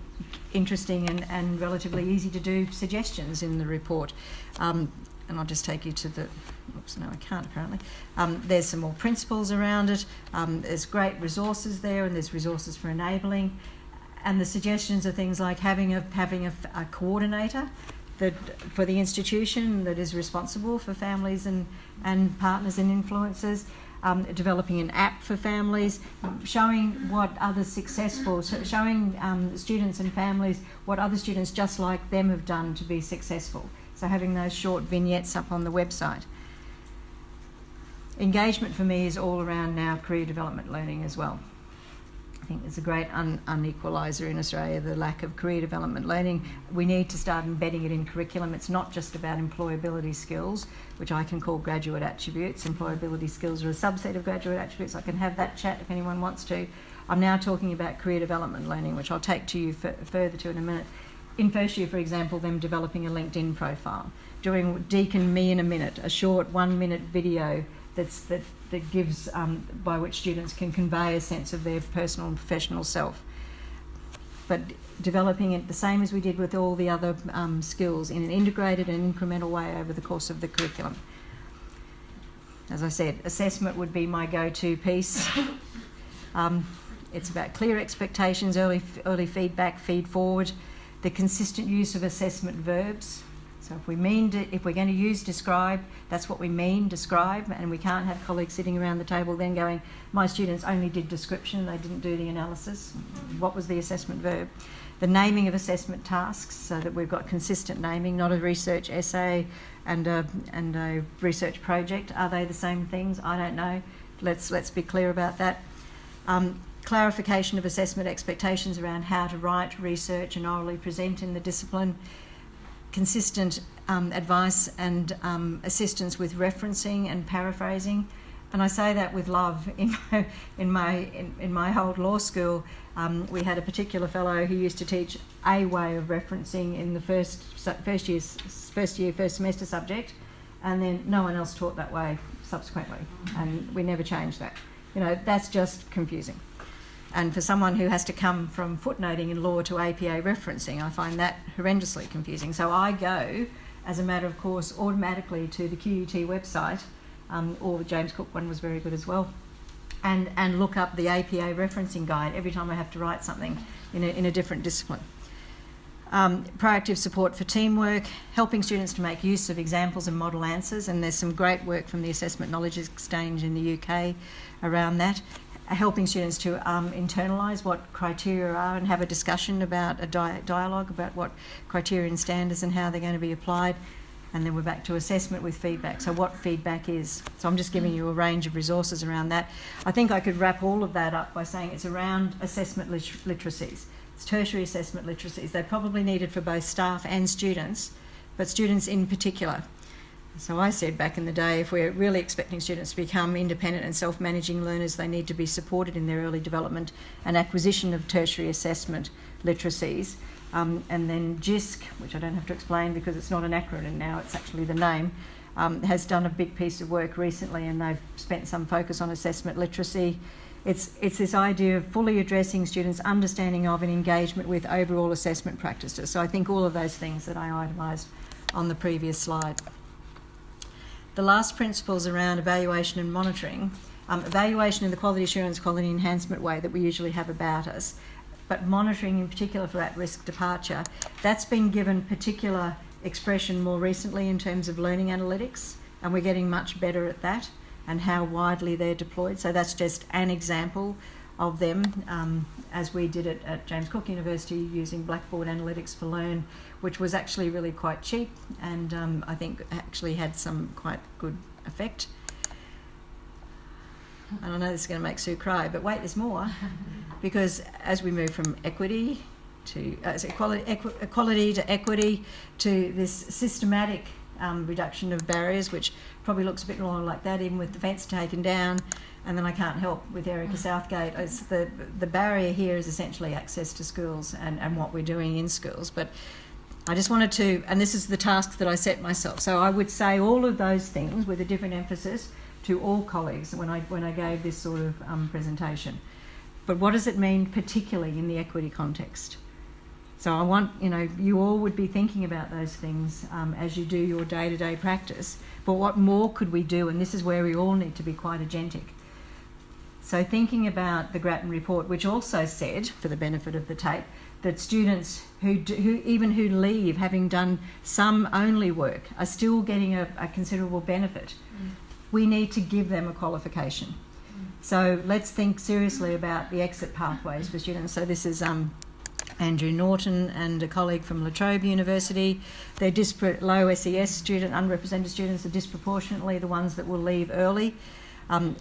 interesting and relatively easy to do suggestions in the report. And I'll just take you to the, oops, no I can't apparently. There's some more principles around it. There's great resources there, and there's resources for enabling. And the suggestions are things like having a coordinator for the institution that is responsible for families and partners and influencers. Developing an app for families, showing what other successful, showing students and families what other students just like them have done to be successful. So having those short vignettes up on the website. Engagement for me is all around now career development learning as well. I think it's a great unequaliser in Australia, the lack of career development learning. We need to start embedding it in curriculum. It's not just about employability skills, which I can call graduate attributes. Employability skills are a subset of graduate attributes. I can have that chat if anyone wants to. I'm now talking about career development learning, which I'll take to you further to in a minute. In first year, for example, them developing a LinkedIn profile, doing Deacon Me in a Minute, a short 1-minute video that gives, by which students can convey a sense of their personal and professional self. But developing it the same as we did with all the other skills in an integrated and incremental way over the course of the curriculum. As I said, assessment would be my go-to piece. It's about clear expectations, early feedback, feed forward, the consistent use of assessment verbs. So if we're going to use describe, that's what we mean, describe, and we can't have colleagues sitting around the table then going, my students only did description, they didn't do the analysis. What was the assessment verb? The naming of assessment tasks, so that we've got consistent naming, not a research essay and a research project. Are they the same things? I don't know. Let's be clear about that. Clarification of assessment expectations around how to write, research and orally present in the discipline. Consistent advice and assistance with referencing and paraphrasing, and I say that with love. In my old law school, we had a particular fellow who used to teach a way of referencing in the first semester subject, and then no one else taught that way subsequently, and we never changed that. You know, that's just confusing. And for someone who has to come from footnoting in law to APA referencing, I find that horrendously confusing. So I go, as a matter of course, automatically to the QUT website, or the James Cook one was very good as well, and look up the APA referencing guide every time I have to write something in a different discipline. Proactive support for teamwork, helping students to make use of examples and model answers, and there's some great work from the Assessment Knowledge Exchange in the UK around that. Helping students to internalise what criteria are and have a discussion about a dialogue about what criteria and standards and how they're going to be applied. And then we're back to assessment with feedback. So what feedback is. So I'm just giving you a range of resources around that. I think I could wrap all of that up by saying it's around assessment literacies. It's tertiary assessment literacies. They're probably needed for both staff and students, but students in particular. So I said back in the day, if we're really expecting students to become independent and self-managing learners, they need to be supported in their early development and acquisition of tertiary assessment literacies. And then GISC, which I don't have to explain because it's not an acronym now, it's actually the name, has done a big piece of work recently, and they've spent some focus on assessment literacy. It's this idea of fully addressing students' understanding of and engagement with overall assessment practices. So I think all of those things that I itemised on the previous slide. The last principles around evaluation and monitoring evaluation in the quality assurance, quality enhancement way that we usually have about us, but monitoring in particular for at-risk departure, that's been given particular expression more recently in terms of learning analytics, and we're getting much better at that and how widely they're deployed. So that's just an example of them, as we did it at James Cook University using Blackboard Analytics for Learn, which was actually really quite cheap and I think actually had some quite good effect. And I know this is going to make Sue cry, but wait, there's more. Because as we move from equity to equality to equity to this systematic reduction of barriers, which probably looks a bit more like that, even with the fence taken down. And then I can't help with Erica Southgate. It's the barrier here is essentially access to schools and what we're doing in schools. But I just wanted to, and this is the task that I set myself. So I would say all of those things with a different emphasis to all colleagues when I gave this sort of presentation. But what does it mean particularly in the equity context? So I want, you all would be thinking about those things as you do your day-to-day practice. But what more could we do? And this is where we all need to be quite agentic. So thinking about the Grattan report, which also said, for the benefit of the tape, that students who leave having done some only work are still getting a considerable benefit. We need to give them a qualification. So let's think seriously about the exit pathways for students. So this is Andrew Norton and a colleague from La Trobe University. They're low SES student, unrepresented students are disproportionately the ones that will leave early.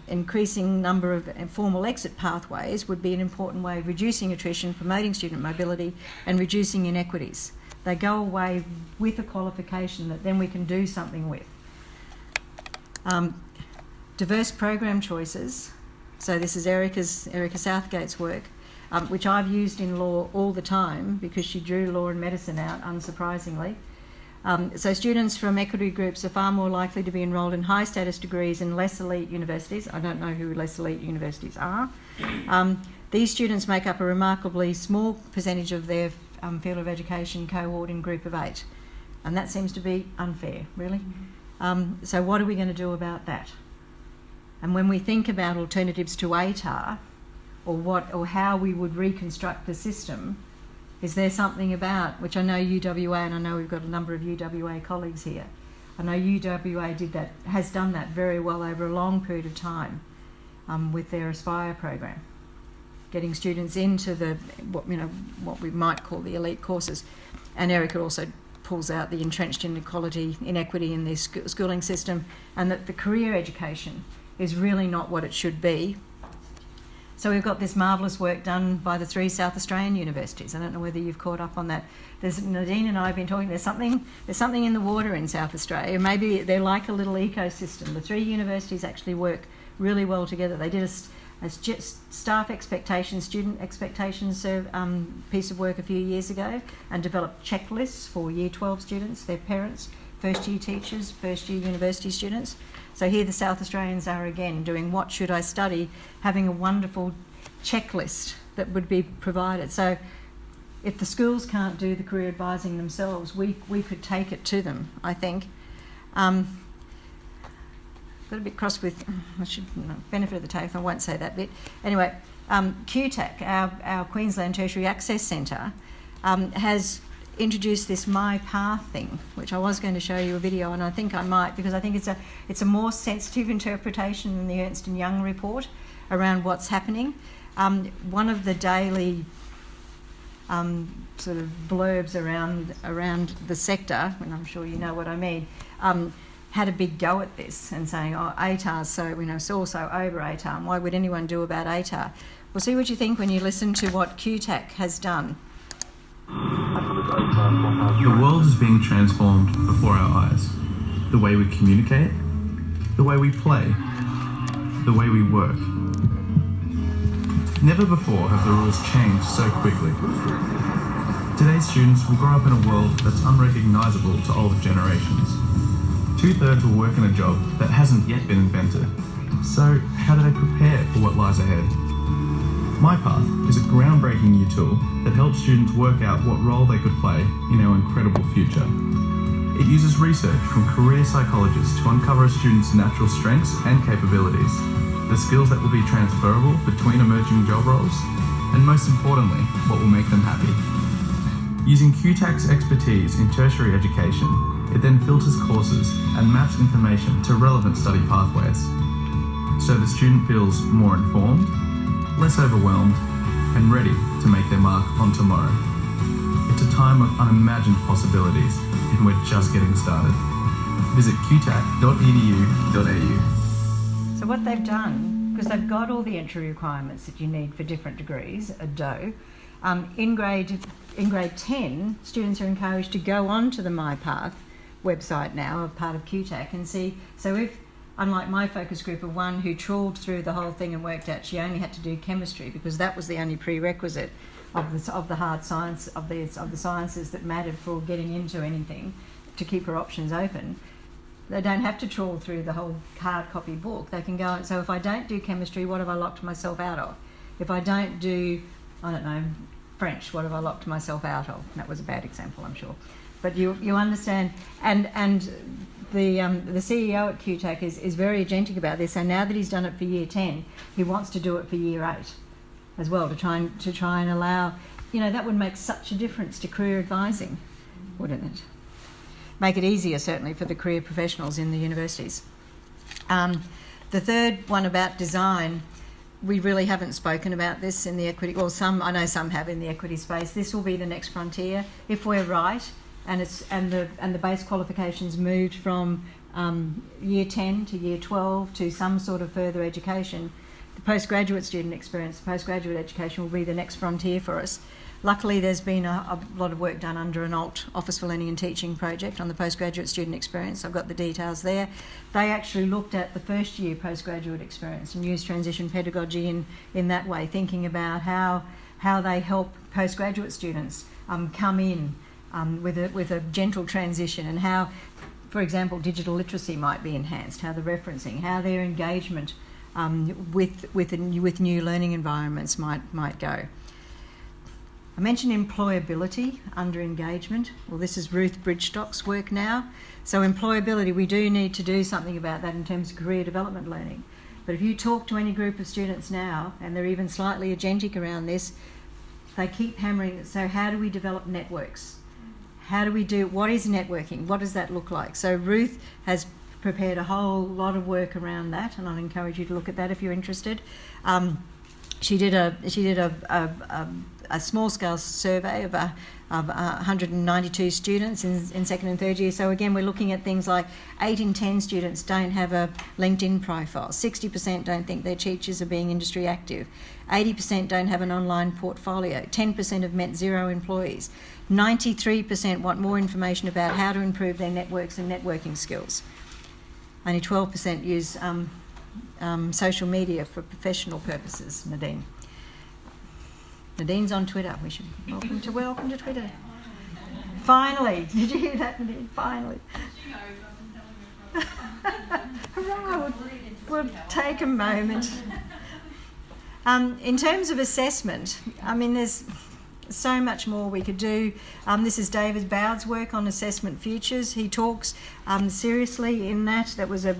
Increasing number of informal exit pathways would be an important way of reducing attrition, promoting student mobility and reducing inequities. They go away with a qualification that then we can do something with. Diverse program choices. So this is Erica Southgate's work, which I've used in law all the time because she drew law and medicine out, unsurprisingly. So students from equity groups are far more likely to be enrolled in high status degrees in less elite universities. I don't know who less elite universities are. These students make up a remarkably small percentage of their field of education cohort in group of 8. And that seems to be unfair, really. So what are we going to do about that? And when we think about alternatives to ATAR, or how we would reconstruct the system, is there something about, which I know UWA, and I know we've got a number of UWA colleagues here, I know UWA has done that very well over a long period of time with their Aspire program, getting students into what we might call the elite courses. And Erica also pulls out the entrenched inequity in their schooling system, and that the career education is really not what it should be. So we've got this marvellous work done by the 3 South Australian universities. I don't know whether you've caught up on that. Nadine and I have been talking, there's something in the water in South Australia. Maybe they're like a little ecosystem. The 3 universities actually work really well together. They did a staff expectations, student expectations piece of work a few years ago and developed checklists for Year 12 students, their parents, first year teachers, first year university students. So here the South Australians are again doing what should I study, having a wonderful checklist that would be provided. So if the schools can't do the career advising themselves, we could take it to them, I think. Got a bit cross with, benefit of the tape, I won't say that bit. Anyway, QTAC, our Queensland Tertiary Access Centre, has introduced this My Path thing, which I was going to show you a video, and I think I might, because I think it's a more sensitive interpretation than the Ernst & Young report around what's happening. One of the daily sort of blurbs around the sector, and I'm sure you know what I mean, had a big go at this and saying, ATAR's so over ATAR, and why would anyone do about ATAR? We'll see what you think when you listen to what QTAC has done.
The world is being transformed before our eyes. The way we communicate, the way we play, the way we work. Never before have the rules changed so quickly. Today's students will grow up in a world that's unrecognisable to older generations. 2/3 will work in a job that hasn't yet been invented. So how do they prepare for what lies ahead? MyPath is a groundbreaking new tool that helps students work out what role they could play in our incredible future. It uses research from career psychologists to uncover a student's natural strengths and capabilities. the skills that will be transferable between emerging job roles, and most importantly, what will make them happy. Using QTAC's expertise in tertiary education, it then filters courses and maps information to relevant study pathways, so the student feels more informed, less overwhelmed, and ready to make their mark on tomorrow. It's a time of unimagined possibilities, and we're just getting started. Visit qtac.edu.au.
So what they've done, because they've got all the entry requirements that you need for different degrees, a DO, in grade 10, students are encouraged to go on to the MyPath website now, a part of QTAC, and see, so if, unlike my focus group of one who trawled through the whole thing and worked out she only had to do chemistry because that was the only prerequisite of the hard science, of the sciences that mattered for getting into anything, to keep her options open. They don't have to trawl through the whole hard copy book. They can go, so if I don't do chemistry, what have I locked myself out of? If I don't do, I don't know, French, what have I locked myself out of? That was a bad example, I'm sure. But you understand, and the CEO at QTAC is very agentic about this. So now that he's done it for year 10, he wants to do it for year 8 as well, to try and allow, that would make such a difference to career advising, wouldn't it? Make it easier, certainly, for the career professionals in the universities. The third one about design, we really haven't spoken about this in the equity, well, I know some have in the equity space. This will be the next frontier if we're right, and the base qualifications moved from year 10 to year 12 to some sort of further education. The postgraduate student experience, postgraduate education will be the next frontier for us. Luckily, there's been a lot of work done under an ALT, Office for Learning and Teaching project on the postgraduate student experience. I've got the details there. They actually looked at the first year postgraduate experience and used transition pedagogy in that way, thinking about how they help postgraduate students come in with a gentle transition, and how, for example, digital literacy might be enhanced, how the referencing, how their engagement with new learning environments might go. I mentioned employability under engagement. Well, this is Ruth Bridgestock's work now. So employability, we do need to do something about that in terms of career development learning. But if you talk to any group of students now, and they're even slightly agentic around this, they keep hammering, so how do we develop networks? What is networking? What does that look like? So Ruth has prepared a whole lot of work around that, and I'd encourage you to look at that if you're interested. She did a small-scale survey of 192 students in second and third year. So again, we're looking at things like 8 in 10 students don't have a LinkedIn profile, 60% don't think their teachers are being industry active, 80% don't have an online portfolio, 10% have met 0 employees, 93% want more information about how to improve their networks and networking skills. Only 12% use social media for professional purposes, Nadine. Nadine's on Twitter. We should welcome to Twitter. Finally, did you hear that, Nadine? Finally. Hurrah! We'll take a moment. In terms of assessment, I mean, there's so much more we could do. This is David Bowd's work on assessment futures. He talks seriously in that. That was a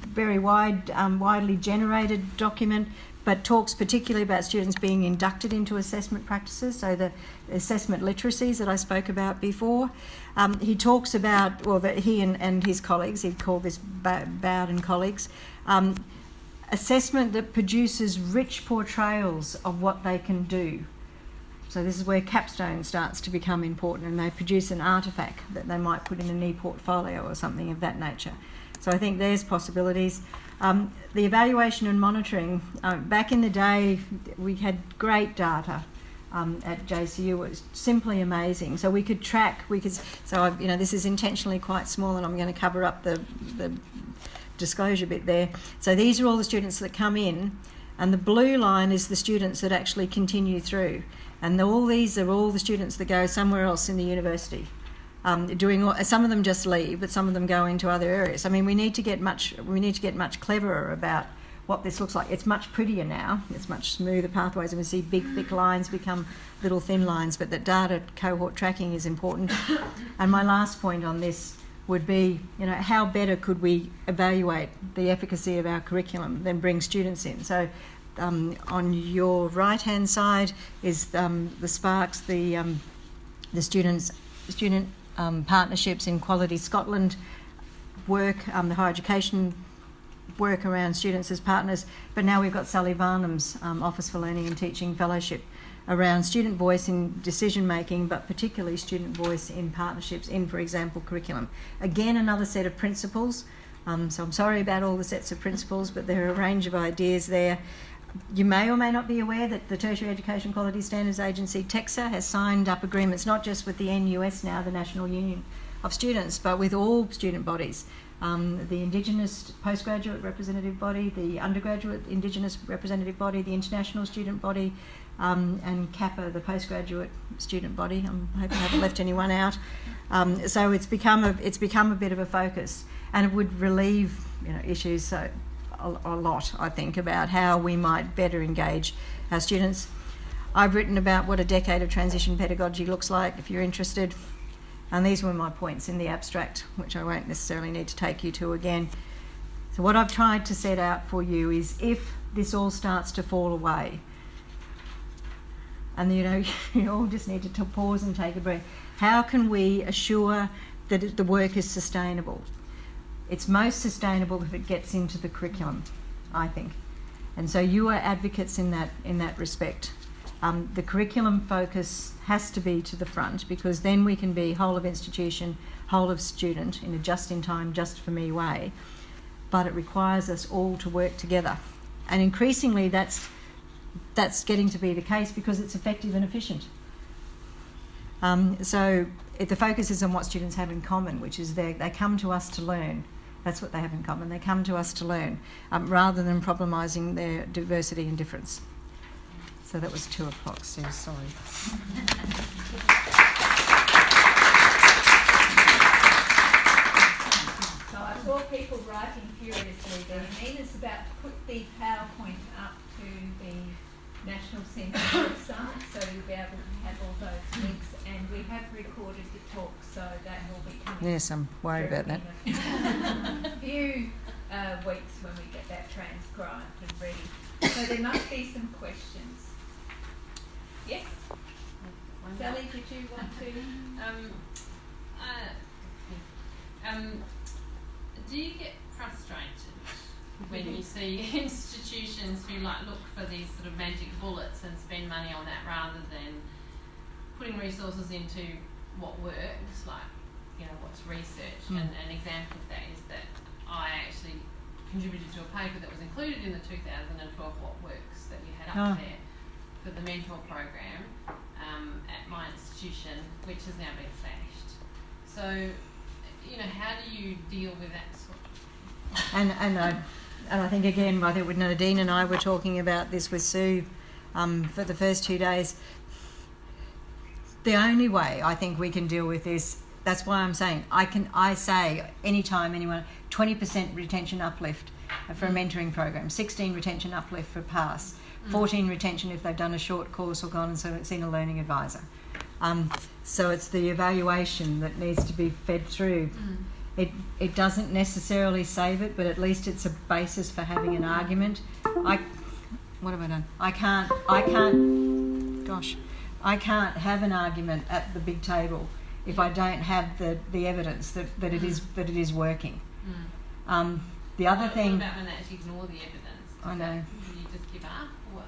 very widely generated document, but talks particularly about students being inducted into assessment practices, so the assessment literacies that I spoke about before. He talks about, well, that he and his colleagues, he'd call this Bowd and colleagues, assessment that produces rich portrayals of what they can do. So this is where capstone starts to become important, and they produce an artefact that they might put in an e-portfolio or something of that nature. So I think there's possibilities. The evaluation and monitoring, back in the day we had great data at JCU. It was simply amazing. So we could track, this is intentionally quite small, and I'm going to cover up the disclosure bit there. So these are all the students that come in, and the blue line is the students that actually continue through. And all these are all the students that go somewhere else in the university. Some of them just leave, but some of them go into other areas. I mean, we need to get much cleverer about what this looks like. It's much prettier now. It's much smoother pathways, and we see big, thick lines become little thin lines. But that data cohort tracking is important. And my last point on this would be, how better could we evaluate the efficacy of our curriculum than bring students in? So on your right-hand side is the Sparks, the student partnerships in Quality Scotland work, the higher education work around students as partners, but now we've got Sally Varnum's Office for Learning and Teaching Fellowship around student voice in decision making, but particularly student voice in partnerships in, for example, curriculum. Again, another set of principles. So I'm sorry about all the sets of principles, but there are a range of ideas there. You may or may not be aware that the Tertiary Education Quality Standards Agency, TEQSA, has signed up agreements not just with the NUS now, the National Union of Students, but with all student bodies. The Indigenous Postgraduate Representative Body, the Undergraduate Indigenous Representative Body, the International Student Body, and CAPA, the Postgraduate Student Body. I'm hoping I haven't left anyone out. So it's become a bit of a focus, and it would relieve issues a lot, I think, about how we might better engage our students. I've written about what a decade of transition pedagogy looks like, if you're interested. And these were my points in the abstract, which I won't necessarily need to take you to again. So what I've tried to set out for you is, if this all starts to fall away, and you all just need to pause and take a breath, how can we assure that the work is sustainable? It's most sustainable if it gets into the curriculum, I think. And so you are advocates in that respect. The curriculum focus has to be to the front, because then we can be whole of institution, whole of student in a just-in-time, just-for-me way. But it requires us all to work together. And increasingly that's getting to be the case because it's effective and efficient. So the focus is on what students have in common, which is they come to us to learn. That's what they have in common. They come to us to learn, rather than problemising their diversity and difference. So that was 2 o'clock, Sue, sorry.
So I saw people writing furiously there. Nina's about to put the PowerPoint up to the National Centre website, so you'll be able to have all those links, and we have recorded the talk, so that will be coming.
Yes, I'm worried about that.
In a few weeks when we get that transcribed and ready. So there must be some questions. Yes? Sally, did you want to?
Do you get frustrated when you see institutions who look for these sort of magic bullets and spend money on that rather than putting resources into what works, what's research? And an example of that is that I actually contributed to a paper that was included in the 2012 What Works that you had up there for the mentor program at my institution, which has now been slashed. So, how do you deal with that sort of thing?
And I think, again, I think Nadine and I were talking about this with Sue for the first 2 days. The only way I think we can deal with this, that's why I'm saying, I say anytime anyone, 20% retention uplift for a mentoring program, 16 retention uplift for PASS, 14 retention if they've done a short course or gone and seen a learning advisor. So it's the evaluation that needs to be fed through. It doesn't necessarily save it, but at least it's a basis for having an argument. What have I done? I can't have an argument at the big table if I don't have the evidence that it is working. The other thing.
What about when they actually ignore the evidence?
I know.
Do you just give up? What?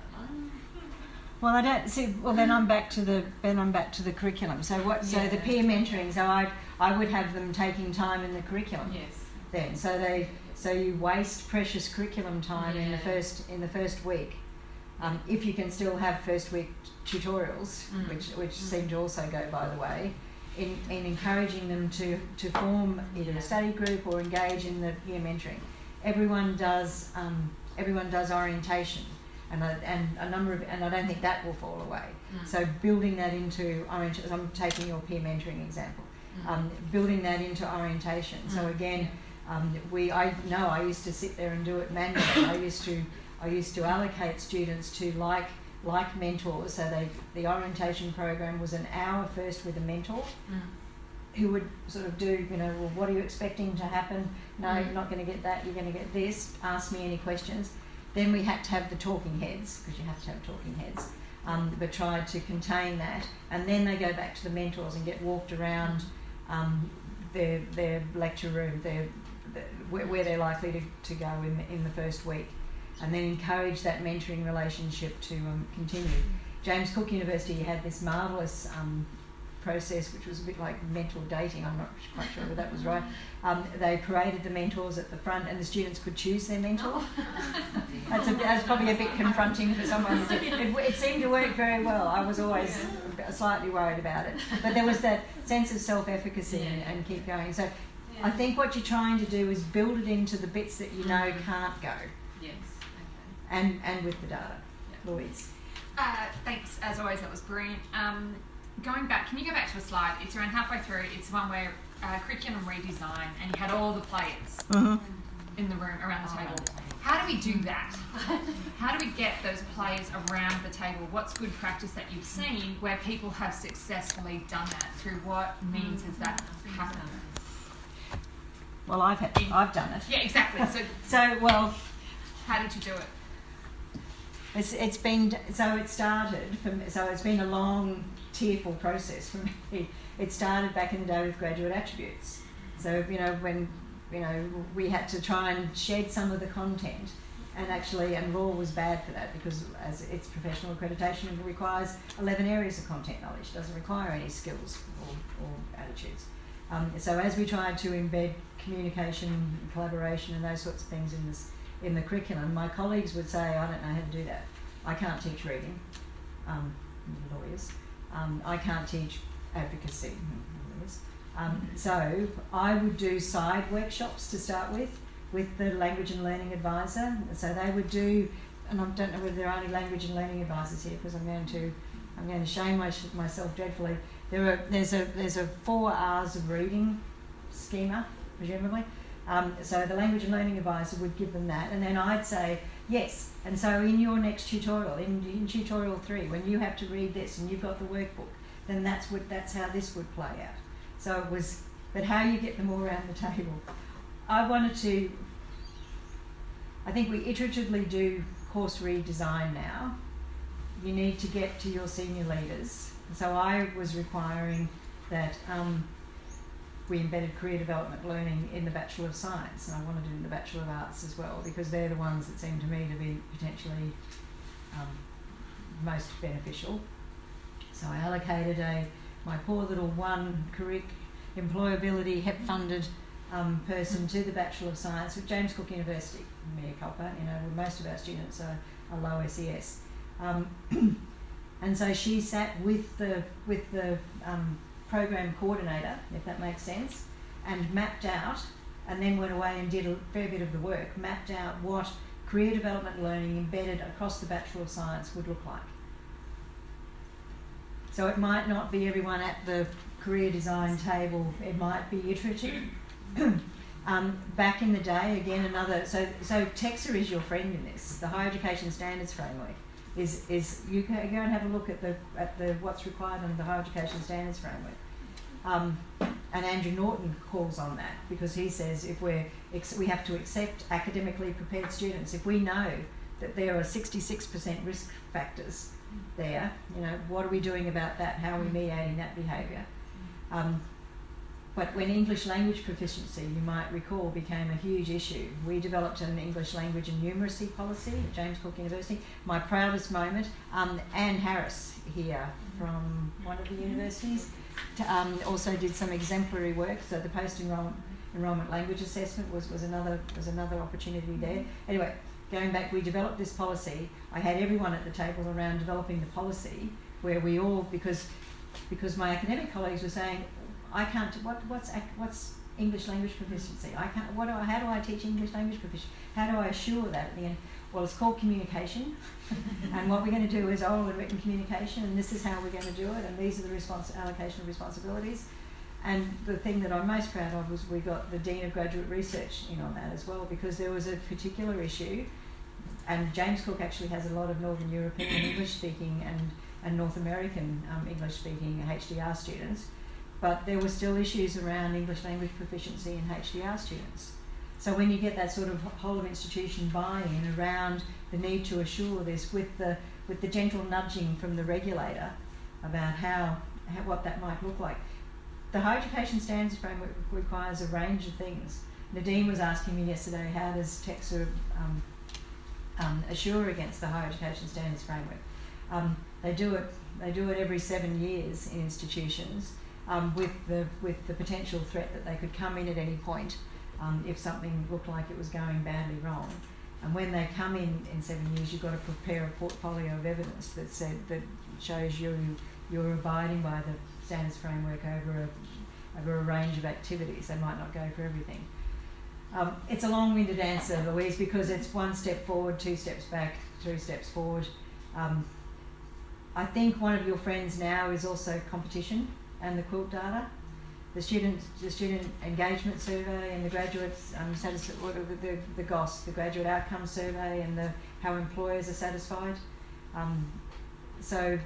Well, I don't see. Well, then I'm back to the curriculum. So the peer mentoring. So I would have them taking time in the curriculum.
Yes.
Then so you waste precious curriculum time in the first week. If you can still have first week tutorials, which seem to also go by the way, in encouraging them to form either a study group or engage in the peer mentoring. Everyone does orientation. And a number of, and I don't think that will fall away. So building that into orientation, I'm taking your peer mentoring example, building that into orientation. So again, I used to sit there and do it manually. I used to allocate students to like mentors. So the orientation program was an hour first with a mentor, who would sort of do, well, what are you expecting to happen? No, you're not going to get that, you're going to get this, ask me any questions. Then we had to have the talking heads, because you have to have talking heads, but tried to contain that. And then they go back to the mentors and get walked around their lecture room, where they're likely to go in the first week, and then encourage that mentoring relationship to continue. James Cook University had this marvellous process, which was a bit like mentor dating. I'm not quite sure whether that was right. They paraded the mentors at the front, and the students could choose their mentor. That's probably a bit confronting for someone. It seemed to work very well. I was always slightly worried about it, but there was that sense of self-efficacy and keep going. So I think what you're trying to do is build it into the bits that you know can't go.
Yes. Okay.
And with the data. Louise.
Thanks, as always, that was brilliant. Going back, can you go back to a slide? It's around halfway through. It's one where curriculum redesign, and you had all the players in the room around the table. How do we do that? How do we get those players around the table? What's good practice that you've seen where people have successfully done that? Through what means has that happened?
Well, I've done it.
Yeah, exactly.
So well,
how did you do it?
It's been so it started from so it's been a long, tearful process for me. It started back in the day with graduate attributes. So when we had to try and shed some of the content, and law was bad for that because as it's professional accreditation, it requires 11 areas of content knowledge. It doesn't require any skills or attitudes. So as we tried to embed communication, collaboration, and those sorts of things in the curriculum, my colleagues would say, I don't know how to do that. I can't teach reading, lawyers. I can't teach advocacy, lawyers. So I would do side workshops to start with the language and learning advisor. So they would do, and I don't know whether there are any language and learning advisors here because I'm going to shame myself dreadfully. There's a 4 hours of reading schema, presumably. So the language and learning advisor would give them that, and then I'd say yes. And so in your next tutorial, in tutorial 3, when you have to read this and you've got the workbook, then that's how this would play out. So it was, but how you get them all around the table. I think we iteratively do course redesign now. You need to get to your senior leaders. So I was requiring that we embedded career development learning in the Bachelor of Science, and I wanted it in the Bachelor of Arts as well, because they're the ones that seem to me to be potentially most beneficial. So I allocated my poor little one career employability HEP-funded person to the Bachelor of Science with James Cook University, mea culpa, most of our students are low SES. And so she sat with the program coordinator, if that makes sense, and mapped out, and then went away and did a fair bit of the work, mapped out what career development learning embedded across the Bachelor of Science would look like. So it might not be everyone at the career design table, it might be iterative. Back in the day, again, so TEXA is your friend in this. The Higher Education Standards Framework is you go and have a look at the what's required under the Higher Education Standards Framework. And Andrew Norton calls on that because he says if we have to accept academically prepared students, if we know that there are 66% risk factors there, what are we doing about that? How are we mediating that behaviour? But when English language proficiency, you might recall, became a huge issue, we developed an English language and numeracy policy at James Cook University. My proudest moment, Anne Harris here from one of the universities also did some exemplary work. So the post-enrollment language assessment was another opportunity there. Anyway, going back, we developed this policy. I had everyone at the table around developing the policy where we all, because my academic colleagues were saying, I can't. What's English language proficiency? I can't. How do I teach English language proficiency? How do I assure that at the end? Well, it's called communication, and what we're going to do is oral and written communication, and this is how we're going to do it, and these are the allocation of responsibilities. And the thing that I'm most proud of was we got the Dean of Graduate Research in on that as well, because there was a particular issue, and James Cook actually has a lot of Northern European English speaking and North American English speaking HDR students. but there were still issues around English language proficiency and HDR students. So when you get that sort of whole of institution buy-in around the need to assure this with the gentle nudging from the regulator about how what that might look like. The Higher Education Standards Framework requires a range of things. Nadine was asking me yesterday, how does TEC sort of assure against the Higher Education Standards Framework? They do it every 7 years in institutions with the potential threat that they could come in at any point if something looked like it was going badly wrong. And when they come in 7 years, you've got to prepare a portfolio of evidence that shows you're abiding by the standards framework over a range of activities. They might not go for everything. It's a long-winded answer, Louise, because it's 1 step forward, 2 steps back, 3 steps forward. I think one of your friends now is also competition and the quilt data. The student engagement survey and the graduate the GOS, the graduate outcome survey, and how employers are satisfied. So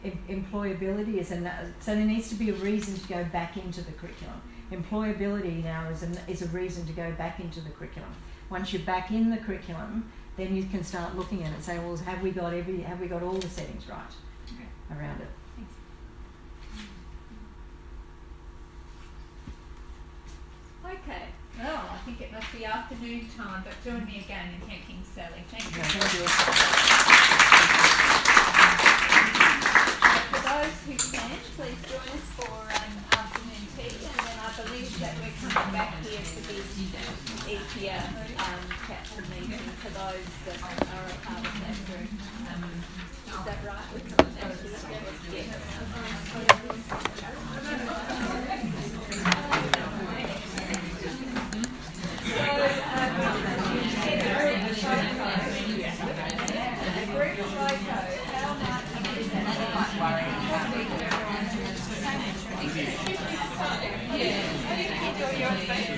employability is so there needs to be a reason to go back into the curriculum. Employability now is a reason to go back into the curriculum. Once you're back in the curriculum, then you can start looking at it and say, well, have we got all the settings right around it?
Okay, well, I think it must be afternoon time, but join me again in thanking Sally. Thank you.
Thank you.
For those who can, please join us for afternoon tea, and then I believe that we're coming back here for the EPR chapter meeting for those that are a part of that group. Is that right? We're coming back here?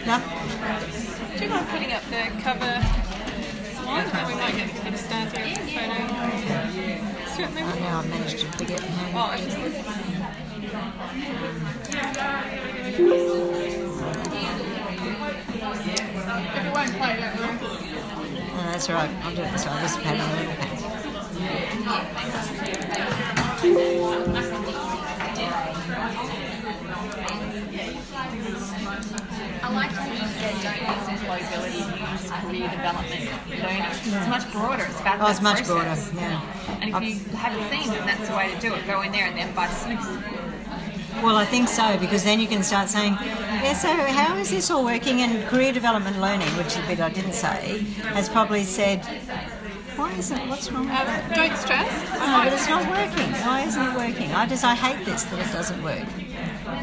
No?
Do you mind putting up the cover slide, and then we might get the kids stand here for the photo? Certainly.
Now I've managed to forget the name.
Oh, it's if it won't play, don't worry.
No, that's all right. I'll do it this way. I'll just pad on a little pad.
I like how you said don't use employability, use career development learning. It's much broader. It's about
It's much broader, yeah.
And if you have a theme, then that's the way to do it. Go in there and then bite Smith.
Well, I think so, because then you can start saying, yeah, so how is this all working? And career development learning, which is a bit I didn't say, has probably said, what's wrong with that?
Don't stress.
No, but it's not working. Why isn't it working? I hate this, that it doesn't work.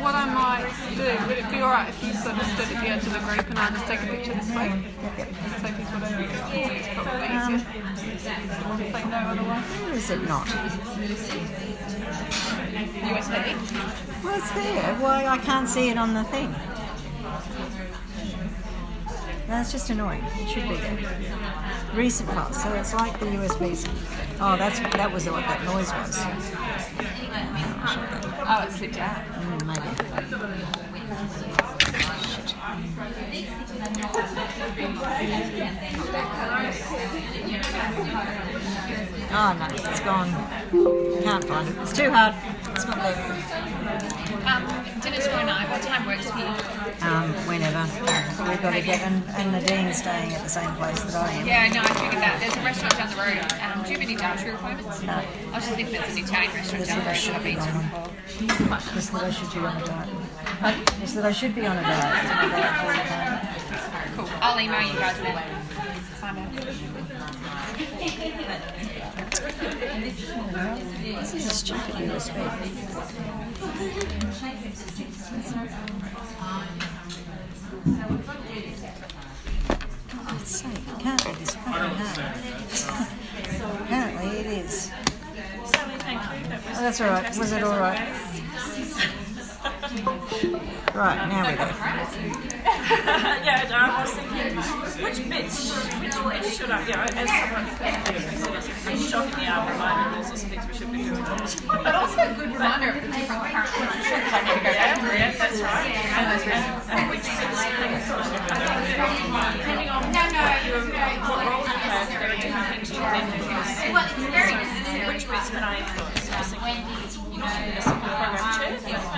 What I might do, would it be alright if you sort of stood at the edge of the group and I just take a picture this way? So people don't it's probably easier. If they know otherwise.
Where is it not?
USB?
Well, it's there. Why I can't see it on the thing? That's just annoying. It should be there. Recent files, so it's like the USBs. Oh, that was what that noise was.
Oh, it slipped out.
Maybe. Oh no, it's gone. Can't find it. It's too hard. It's not there.
Dinner tomorrow night. What time works for you?
Whenever. We've got to get, and Nadine's staying at the same place that I am.
Yeah, no, I figured that. There's a restaurant down the road. Do you have any dietary requirements?
No.
I was just thinking there's an Italian restaurant down the road that I've been to before.
Just that I should be on a diet. Just that I should be on a diet.
Cool. I'll email you guys then. Find out.
This is a stupid USB. For God's sake, it can't be this fucking hard. Apparently it is. Oh, that's alright. Was it alright? Right, now we go.
Yeah, no, I was thinking, which way should I go? As someone shocking the arm reminder of all sorts of things we should be doing.
But also a good reminder of the different current relationships I need to go
and which bits, depending on what role you have, there are different things you can influence. Which bits can I influence? Usually the support program too.